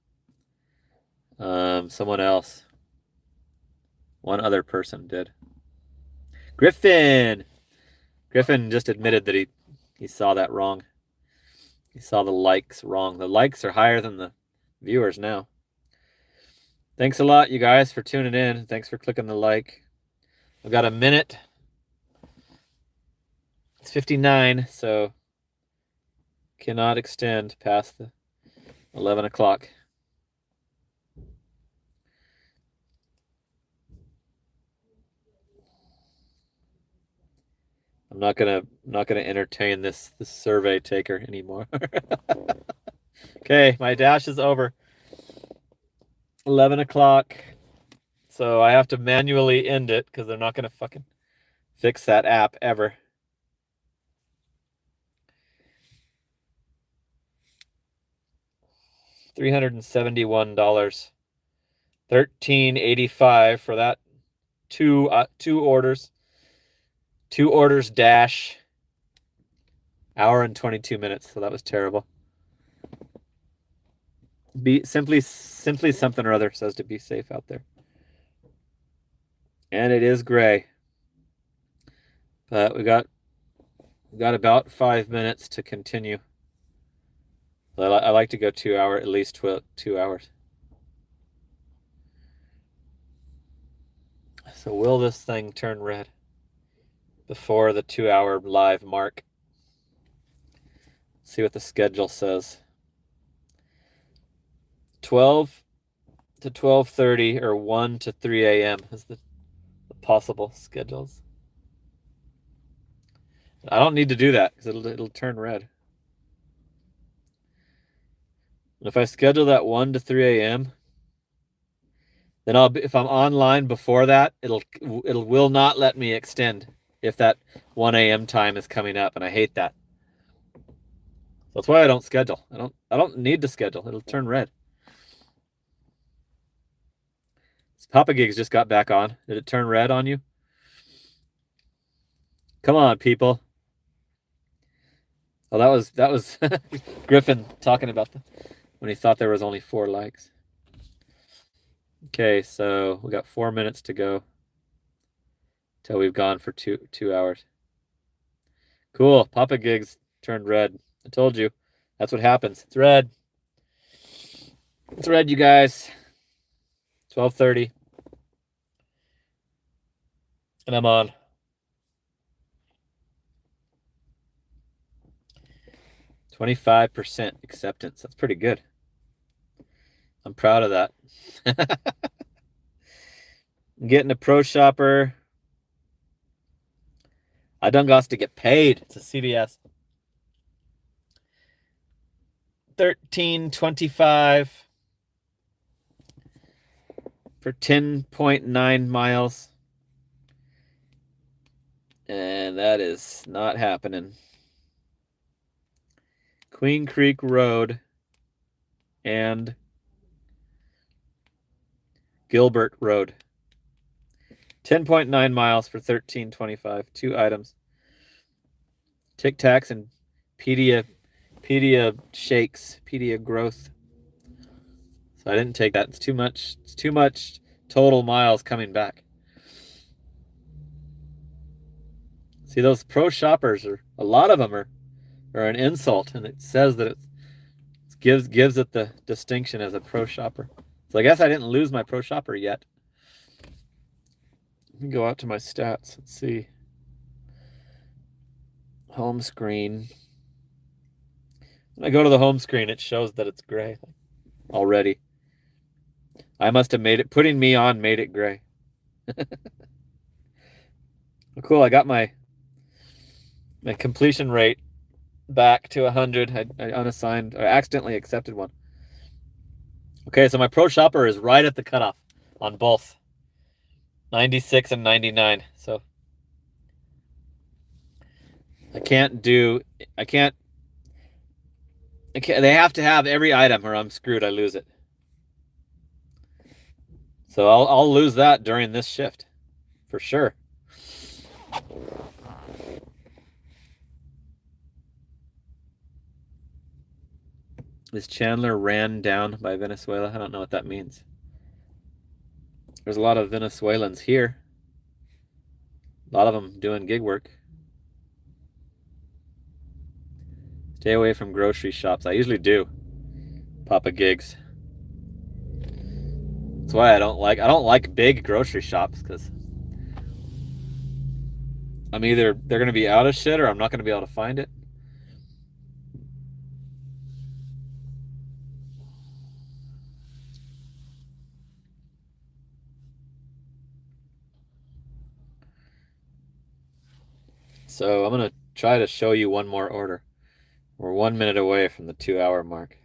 someone else. One other person did. Griffin just admitted that he saw that wrong. He saw the likes wrong. The likes are higher than viewers now. Thanks a lot, you guys, for tuning in. Thanks for clicking the like. I've got a minute. It's 59, so cannot extend past the 11 o'clock. I'm not gonna entertain this survey taker anymore. Okay, my dash is over. 11 o'clock. So I have to manually end it because they're not gonna fucking fix that app ever. $371. $13.85 for that two orders. 2 orders dash. Hour and 22 minutes. So that was terrible. Be simply something or other says to be safe out there. And it is gray. But we got about 5 minutes to continue. I like to go 2 hours, at least 2 hours. So will this thing turn red before the 2 hour live mark? Let's see what the schedule says. 12 to 12:30 or 1 to 3 a.m. is the possible schedules. I don't need to do that because it'll turn red. And if I schedule that 1 to 3 a.m., then if I'm online before that, it will not let me extend if that 1 a.m. time is coming up, and I hate that. That's why I don't schedule. I don't need to schedule. It'll turn red. Papa Gigs just got back on. Did it turn red on you? Come on, people. Oh, that was Griffin talking about when he thought there was only 4 likes. Okay, so we got 4 minutes to go till we've gone for two hours. Cool. Papa Gigs turned red. I told you. That's what happens. It's red. It's red, you guys. 12:30. And I'm on. 25% acceptance. That's pretty good. I'm proud of that. I'm getting a Pro Shopper. I done got to get paid. It's a CVS. $13.25 for 10.9 miles. And that is not happening. Queen Creek Road and Gilbert Road. 10.9 miles for $13.25. 2 items. Tic Tacs and Pedia shakes. Pedia growth. So I didn't take that. It's too much. It's too much total miles coming back. See, those Pro Shoppers a lot of them are an insult, and it says that it gives it the distinction as a Pro Shopper. So I guess I didn't lose my Pro Shopper yet. Let me go out to my stats. Let's see. Home screen. When I go to the home screen, it shows that it's gray already. I must have made it. Putting me on made it gray. Well, cool. I got my completion rate back to 100. I unassigned or accidentally accepted one. Okay, so my Pro Shopper is right at the cutoff on both 96 and 99. So they have to have every item or I'm screwed. I lose it. So I'll lose that during this shift for sure. Is Chandler ran down by Venezuela? I don't know what that means. There's a lot of Venezuelans here. A lot of them doing gig work. Stay away from grocery shops. I usually do. Papa Gigs. That's why I don't like big grocery shops, because I'm either they're gonna be out of shit or I'm not gonna be able to find it. So I'm gonna try to show you one more order. We're 1 minute away from the 2-hour mark.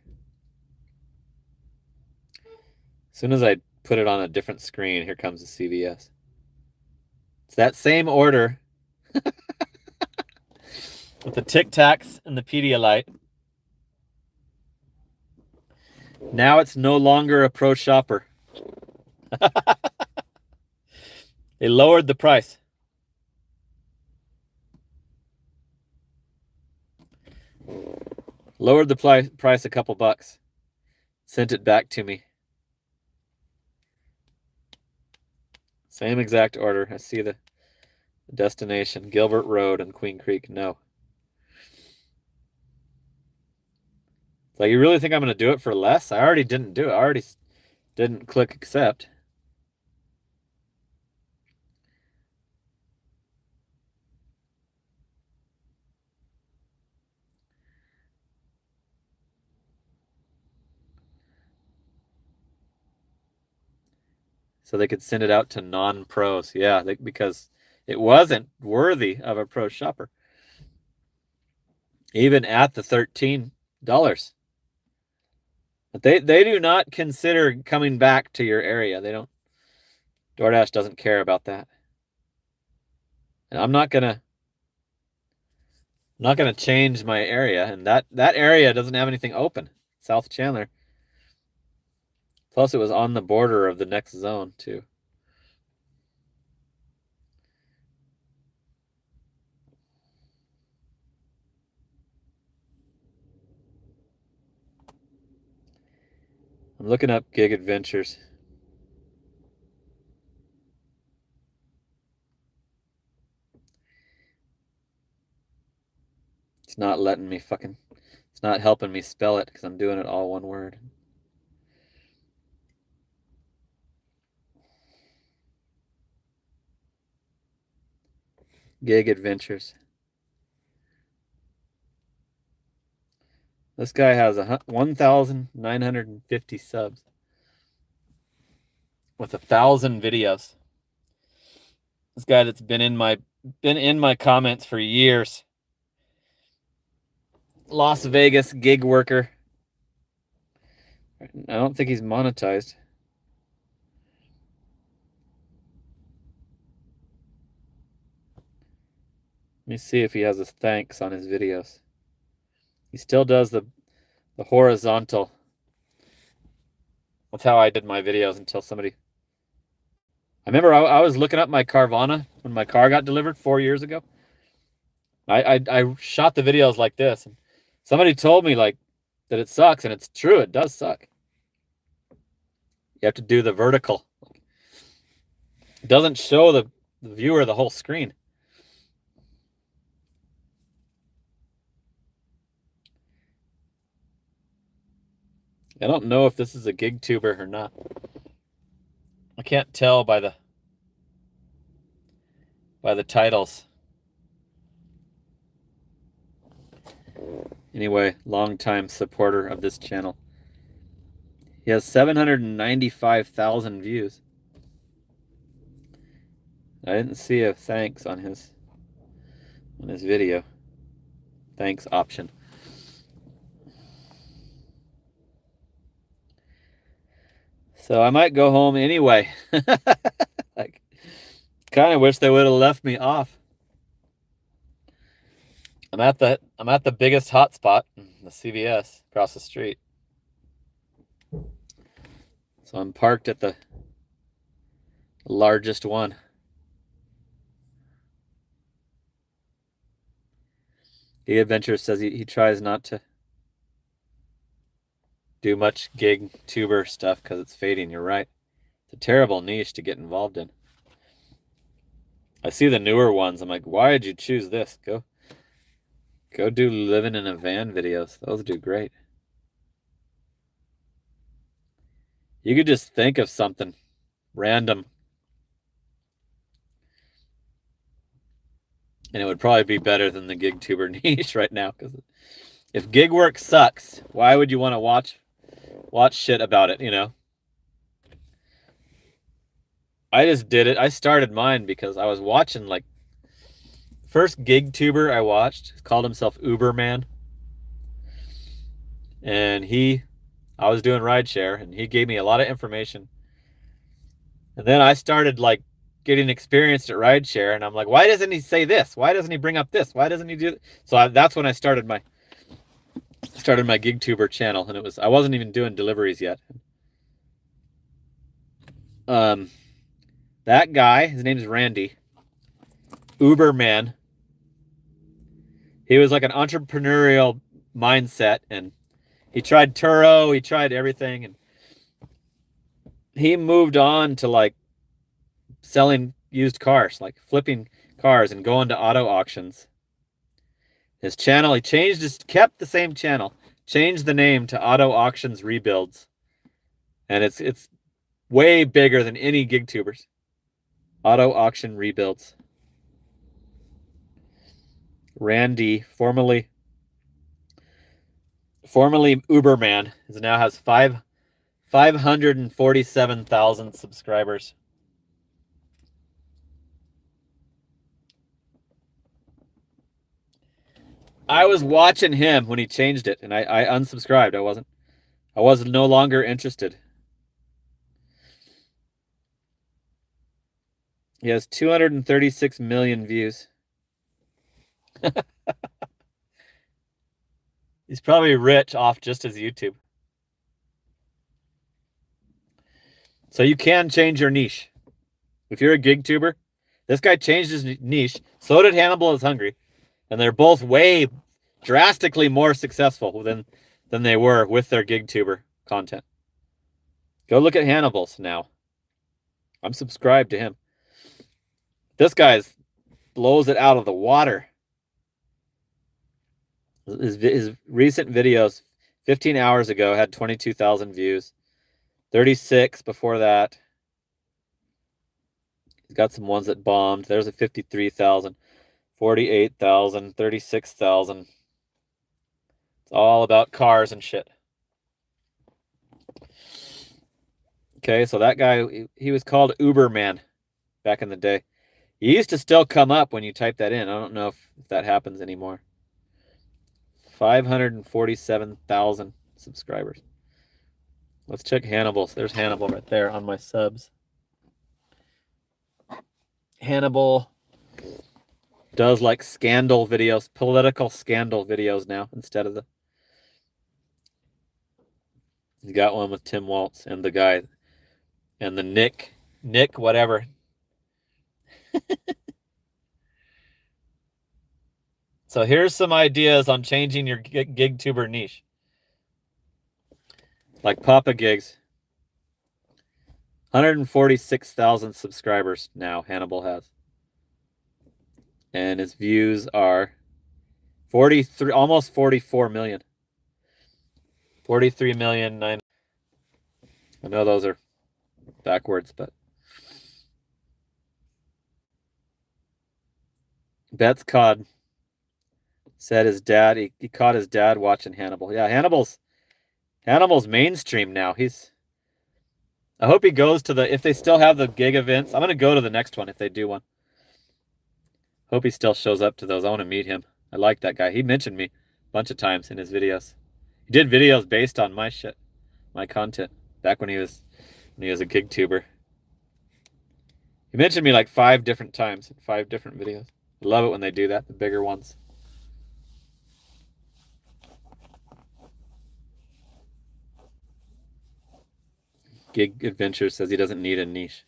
As soon as I put it on a different screen, here comes the CVS. It's that same order with the Tic Tacs and the Pedialyte. Now it's no longer a pro shopper. They lowered the price. Lowered the price a couple bucks. Sent it back to me. Same exact order. I see the destination, Gilbert Road and Queen Creek. No. Like, you really think I'm going to do it for less? I already didn't do it. I already didn't click accept. So they could send it out to non-pros. Yeah, because it wasn't worthy of a pro shopper. Even at the $13. But they do not consider coming back to your area. They don't. DoorDash doesn't care about that. And I'm not gonna change my area, and that area doesn't have anything open. South Chandler. Plus, it was on the border of the next zone, too. I'm looking up Gig Adventures. It's not letting me it's not helping me spell it because I'm doing it all one word. Gig Adventures. This guy has 1,950 subs with 1,000 videos. This guy that's been in my comments for years. Las Vegas gig worker. I don't think he's monetized. Let me see if he has a thanks on his videos. He still does the horizontal. That's how I did my videos until somebody... I remember I was looking up my Carvana when my car got delivered 4 years ago. I shot the videos like this. And somebody told me like that it sucks, and it's true. It does suck. You have to do the vertical. It doesn't show the viewer the whole screen. I don't know if this is a gig tuber or not. I can't tell by the titles. Anyway, longtime supporter of this channel. He has 795,000 views. I didn't see a thanks on his video. Thanks option. So I might go home anyway. Like, kind of wish they would have left me off. I'm at the biggest hotspot, the CVS across the street. So I'm parked at the largest one. The Adventure says he tries not to do much gig tuber stuff because it's fading. You're right. It's a terrible niche to get involved in. I see the newer ones. I'm like, why did you choose this? Go do living in a van videos. Those do great. You could just think of something random, and it would probably be better than the gig tuber niche right now. Because if gig work sucks, why would you want to watch shit about it? You know. I just did it. I started mine because I was watching like first gig tuber I watched called himself Uberman, and I was doing rideshare, and he gave me a lot of information. And then I started like getting experienced at rideshare, and I'm like, why doesn't he say this? Why doesn't he bring up this? Why doesn't he do? So that's when I started my gig tuber channel, and I wasn't even doing deliveries yet. That guy, his name's Randy Uberman. He was like an entrepreneurial mindset, and he tried Turo, he tried everything, and he moved on to like selling used cars, like flipping cars and going to auto auctions. His channel, kept the same channel, changed the name to Auto Auctions Rebuilds. And it's way bigger than any gig tubers. Auto Auction Rebuilds. Randy, formerly Uberman, now has 547,000 subscribers. I was watching him when he changed it, and I unsubscribed. I was no longer interested. He has 236 million views. He's probably rich off just his YouTube. So you can change your niche. If you're a gig tuber, this guy changed his niche. So did Hannibal is Hungry. And they're both way drastically more successful than they were with their gig tuber content. Go look at Hannibal's now. I'm subscribed to him. This guy blows it out of the water. His recent videos, 15 hours ago, had 22,000 views. 36 before that. He's got some ones that bombed. There's a 53,000. 48,000, 36,000. It's all about cars and shit. Okay, so that guy, he was called Uberman back in the day. He used to still come up when you type that in. I don't know if that happens anymore. 547,000 subscribers. Let's check Hannibal's. There's Hannibal right there on my subs. Hannibal does like scandal videos, political scandal videos now instead of he's got one with Tim Waltz and the guy and the Nick whatever. So here's some ideas on changing your gig tuber niche. Like Papa Gigs. 146,000 subscribers now Hannibal has. And his views are 43, almost 44 million. 43 million. I know those are backwards, but Betts Cod said his dad, he caught his dad watching Hannibal. Yeah, Hannibal's mainstream now. I hope he goes to if they still have the gig events. I'm going to go to the next one if they do one. Hope he still shows up to those. I want to meet him. I like that guy. He mentioned me a bunch of times in his videos. He did videos based on my shit, my content, back when he was a gig tuber. He mentioned me like 5 different times, 5 different videos. I love it when they do that, the bigger ones. Gig Adventure says he doesn't need a niche.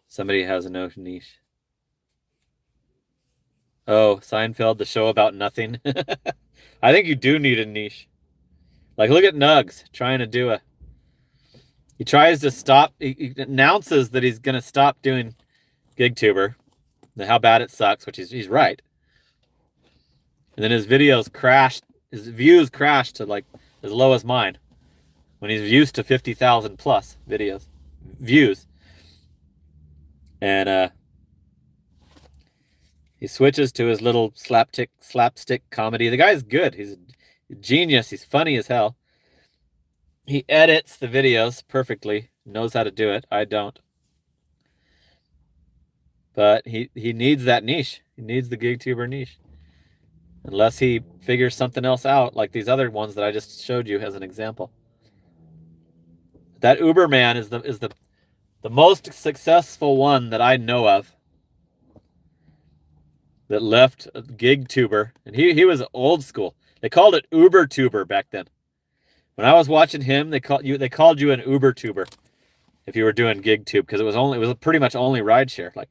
Somebody has no niche. Oh, Seinfeld, the show about nothing. I think you do need a niche. Like, look at Nugs trying to do he tries to stop, he announces that he's going to stop doing GigTuber, how bad it sucks, which he's right. And then his videos crashed, his views crashed to like as low as mine when he's used to 50,000 plus views. And he switches to his little slapstick comedy. The guy's good. He's a genius. He's funny as hell. He edits the videos perfectly. Knows how to do it. I don't. But he needs that niche. He needs the GigTuber niche. Unless he figures something else out, like these other ones that I just showed you as an example. That Uberman is the most successful one that I know of that left GigTuber. And he was old school. They called it UberTuber back then. When I was watching him, they called you an UberTuber if you were doing GigTube, because it was pretty much only rideshare. Like,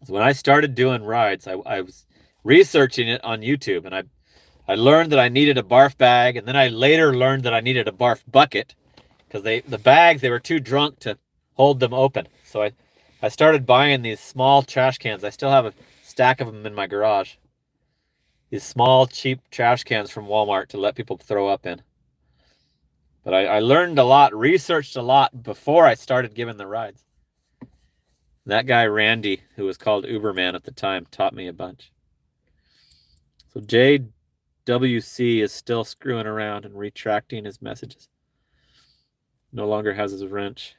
so when I started doing rides, I was researching it on YouTube, and I learned that I needed a barf bag, and then I later learned that I needed a barf bucket, because the bags, they were too drunk to hold them open. So I started buying these small trash cans. I still have a stack of them in my garage. These small, cheap trash cans from Walmart to let people throw up in. But I learned a lot, researched a lot before I started giving the rides. That guy, Randy, who was called Uberman at the time, taught me a bunch. So JWC is still screwing around and retracting his messages. No longer has his wrench.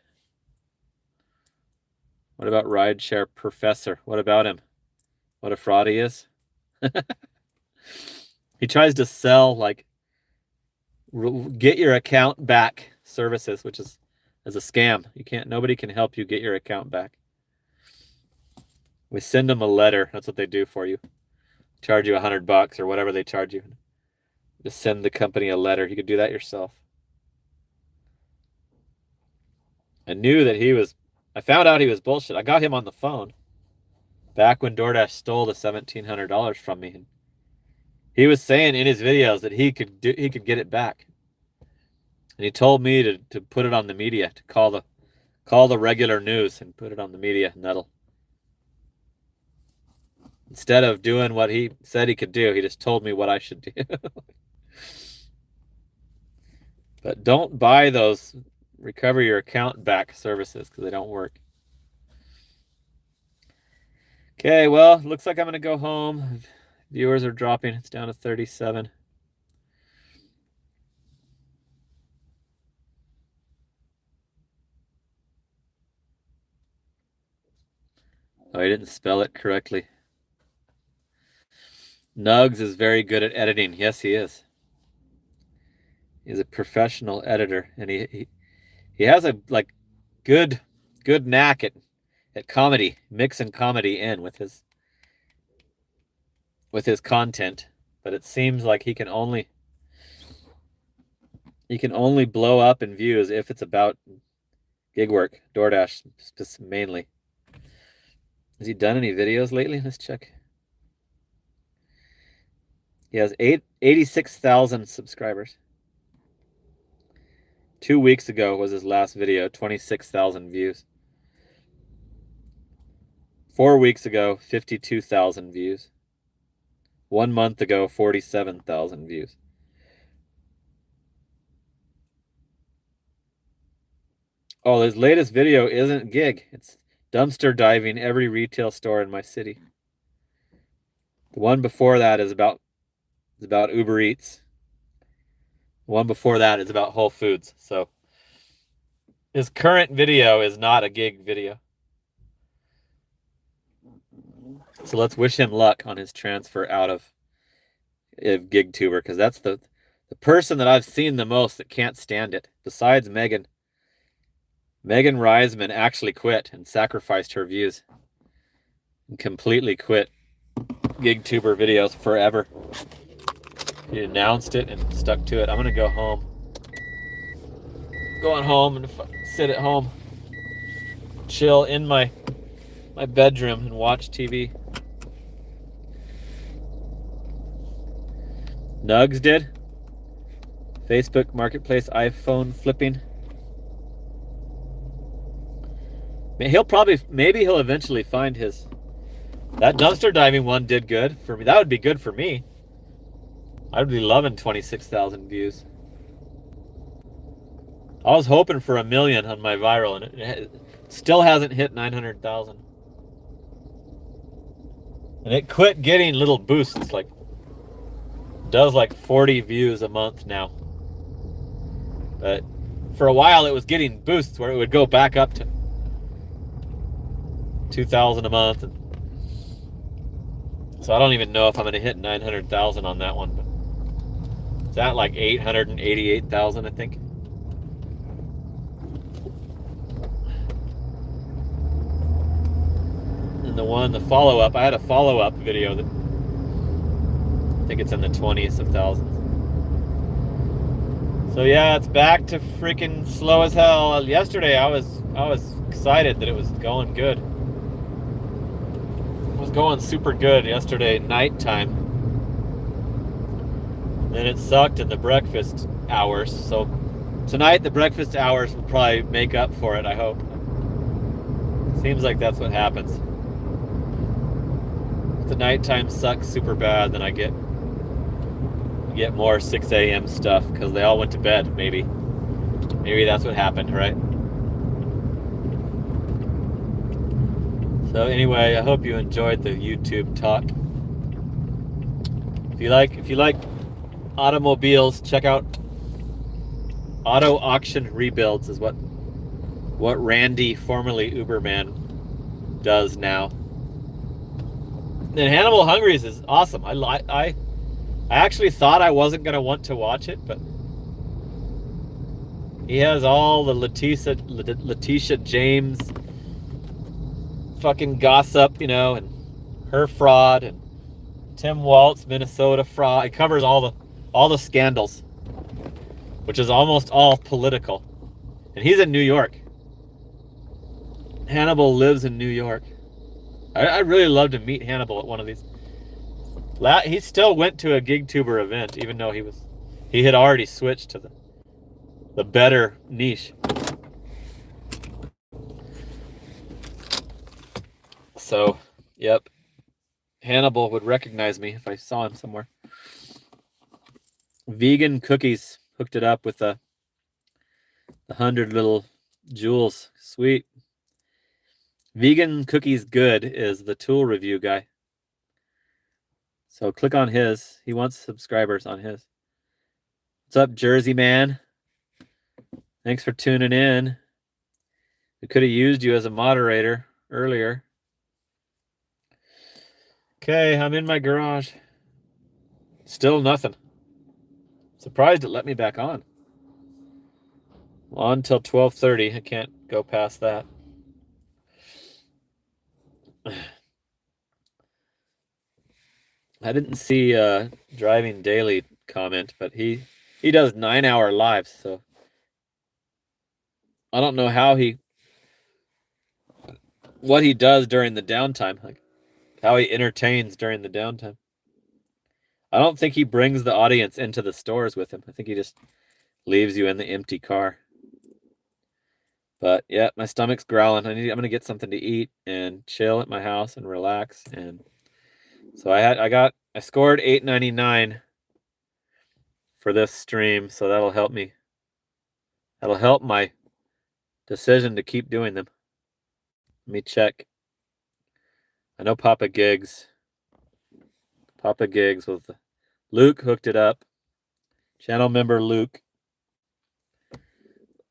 What about Rideshare Professor? What about him? What a fraud he is. He tries to sell, like, get your account back services, which is a scam. Nobody can help you get your account back. We send them a letter. That's what they do for you. Charge you $100 or whatever they charge you. Just send the company a letter. You could do that yourself. I found out he was bullshit. I got him on the phone back when DoorDash stole the $1,700 from me. He was saying in his videos that he could get it back. And he told me to put it on the media, to call the regular news and put it on the media, and that'll, instead of doing what he said he could do, he just told me what I should do. But don't buy those recover your account back services, because they don't work. Okay, well, looks like I'm going to go home. Viewers are dropping. It's down to 37. Oh, I didn't spell it correctly. Nugs is very good at editing. Yes, he is. He's a professional editor, and he has a good knack at comedy, mixing comedy in with his content. But it seems like he can only blow up in views if it's about gig work, DoorDash mainly. Has he done any videos lately? Let's check. He has 86,000 subscribers. 2 weeks ago was his last video, 26,000 views. 4 weeks ago, 52,000 views. 1 month ago, 47,000 views. Oh, his latest video isn't gig. It's dumpster diving every retail store in my city. The one before that is about Uber Eats. The one before that is about Whole Foods. So his current video is not a gig video. So let's wish him luck on his transfer out of GigTuber, because that's the person that I've seen the most that can't stand it, besides Megan. Megan Reisman actually quit and sacrificed her views and completely quit GigTuber videos forever. She announced it and stuck to it. I'm going to go home. Going home and sit at home. Chill in my bedroom and watch TV. Nugs did. Facebook Marketplace iPhone flipping. Maybe he'll eventually find his. That dumpster diving one did good for me. That would be good for me. I'd be loving 26,000 views. I was hoping for 1 million on my viral, and it still hasn't hit 900,000. And it quit getting little boosts, like does like 40 views a month now. But for a while it was getting boosts where it would go back up to 2,000 a month. And so I don't even know if I'm going to hit 900,000 on that one. But it's at like 888,000, I think. And the follow-up, I had a follow-up video that I think it's in the 20s of thousands. So yeah, it's back to freaking slow as hell. Yesterday I was excited that it was going good. It was going super good yesterday nighttime. Then it sucked in the breakfast hours. So tonight the breakfast hours will probably make up for it, I hope. Seems like that's what happens. If the nighttime sucks super bad, then I get more 6 a.m. stuff because they all went to bed. Maybe that's what happened, right? So anyway, I hope you enjoyed the YouTube talk. If you like automobiles, check out Auto Auction Rebuilds is what Randy, formerly Uberman, does now. And Hannibal Hungries is awesome. I actually thought I wasn't going to want to watch it, but he has all the Letitia James fucking gossip, you know, and her fraud, and Tim Waltz, Minnesota fraud. It covers all the scandals, which is almost all political. And he's in New York. Hannibal lives in New York. I'd really love to meet Hannibal at one of these. He still went to a GigTuber event, even though he had already switched to the better niche. So, yep, Hannibal would recognize me if I saw him somewhere. Vegan cookies, hooked it up with the 100 little jewels. Sweet. Vegan Cookies Good is the tool review guy. So click on his. He wants subscribers on his. What's up, Jersey man? Thanks for tuning in. We could have used you as a moderator earlier. Okay, I'm in my garage. Still nothing. Surprised it let me back on. On till 12:30. I can't go past that. I didn't see Driving Daily comment, but he does 9-hour lives, so I don't know what he does during the downtime, like how he entertains during the downtime. I don't think he brings the audience into the stores with him. I think he just leaves you in the empty car. But yeah, my stomach's growling. I'm gonna get something to eat and chill at my house and relax. And so I scored $8.99 for this stream, so that'll help me. That'll help my decision to keep doing them. Let me check. I know Papa Gigs with Luke hooked it up. Channel member Luke.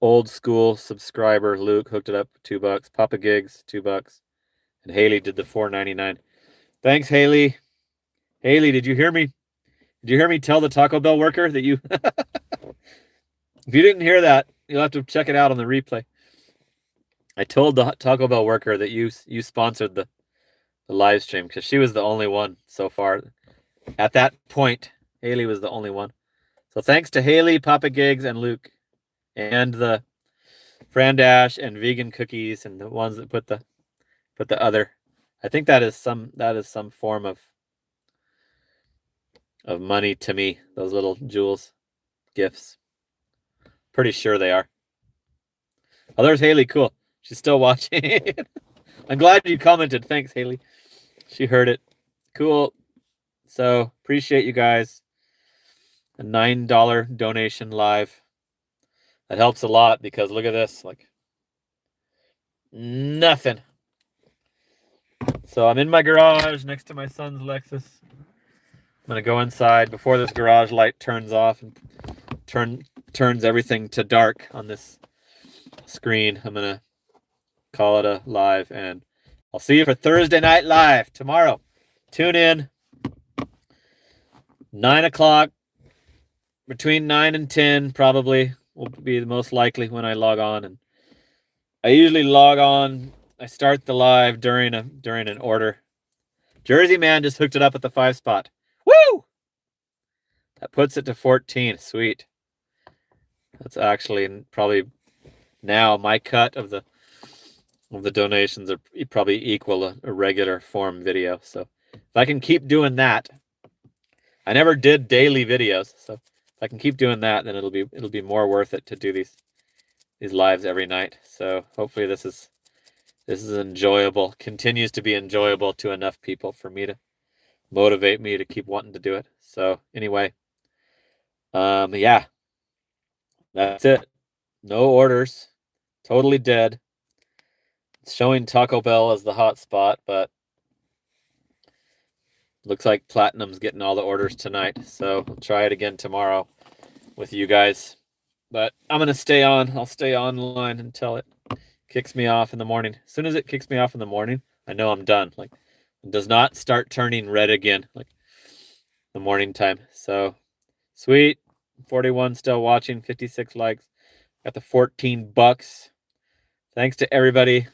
Old school subscriber Luke hooked it up for $2. Papa Gigs, $2. And Haley did the $4.99. Thanks, Haley. Haley, did you hear me? Did you hear me tell the Taco Bell worker that you... If you didn't hear that, you'll have to check it out on the replay. I told the Taco Bell worker that you sponsored the live stream because she was the only one so far. At that point, Haley was the only one. So thanks to Haley, Papa Gigs, and Luke, and the Fran Dash and Vegan Cookies, and the ones that put the other. I think that is some form of money to me. Those little jewels, gifts. Pretty sure they are. Oh, there's Haley. Cool. She's still watching. I'm glad you commented. Thanks, Haley. She heard it. Cool. So appreciate you guys. A $9 donation live. That helps a lot because look at this, like nothing. So I'm in my garage next to my son's Lexus. I'm gonna go inside before this garage light turns off and turns everything to dark on this screen. I'm gonna call it a live, and I'll see you for Thursday Night Live tomorrow. Tune in. 9 o'clock, between 9 and 10 probably will be the most likely when I log on. And I usually log on. I start the live during an order. Jersey Man just hooked it up at the 5 spot. Woo! That puts it to 14. Sweet. That's actually probably now my cut of the donations are probably equal a regular form video. So if I can keep doing that, I never did daily videos, so if I can keep doing that, then it'll be more worth it to do these lives every night. So hopefully this is enjoyable, continues to be enjoyable to enough people for me to motivate me to keep wanting to do it. So anyway, yeah, that's it. No orders, totally dead. It's showing Taco Bell as the hot spot, but looks like Platinum's getting all the orders tonight, so we'll try it again tomorrow with you guys. But I'm going to stay on. I'll stay online until it kicks me off in the morning. As soon as it kicks me off in the morning, I know I'm done. Like, it does not start turning red again, like the morning time. So, sweet. 41 still watching, 56 likes. Got the $14. Thanks to everybody.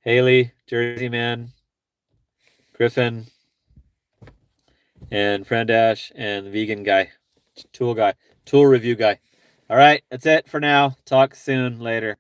Haley, Jersey Man, Griffin, and Friend Ash, and the vegan guy, tool review guy. All right, that's it for now. Talk soon. Later.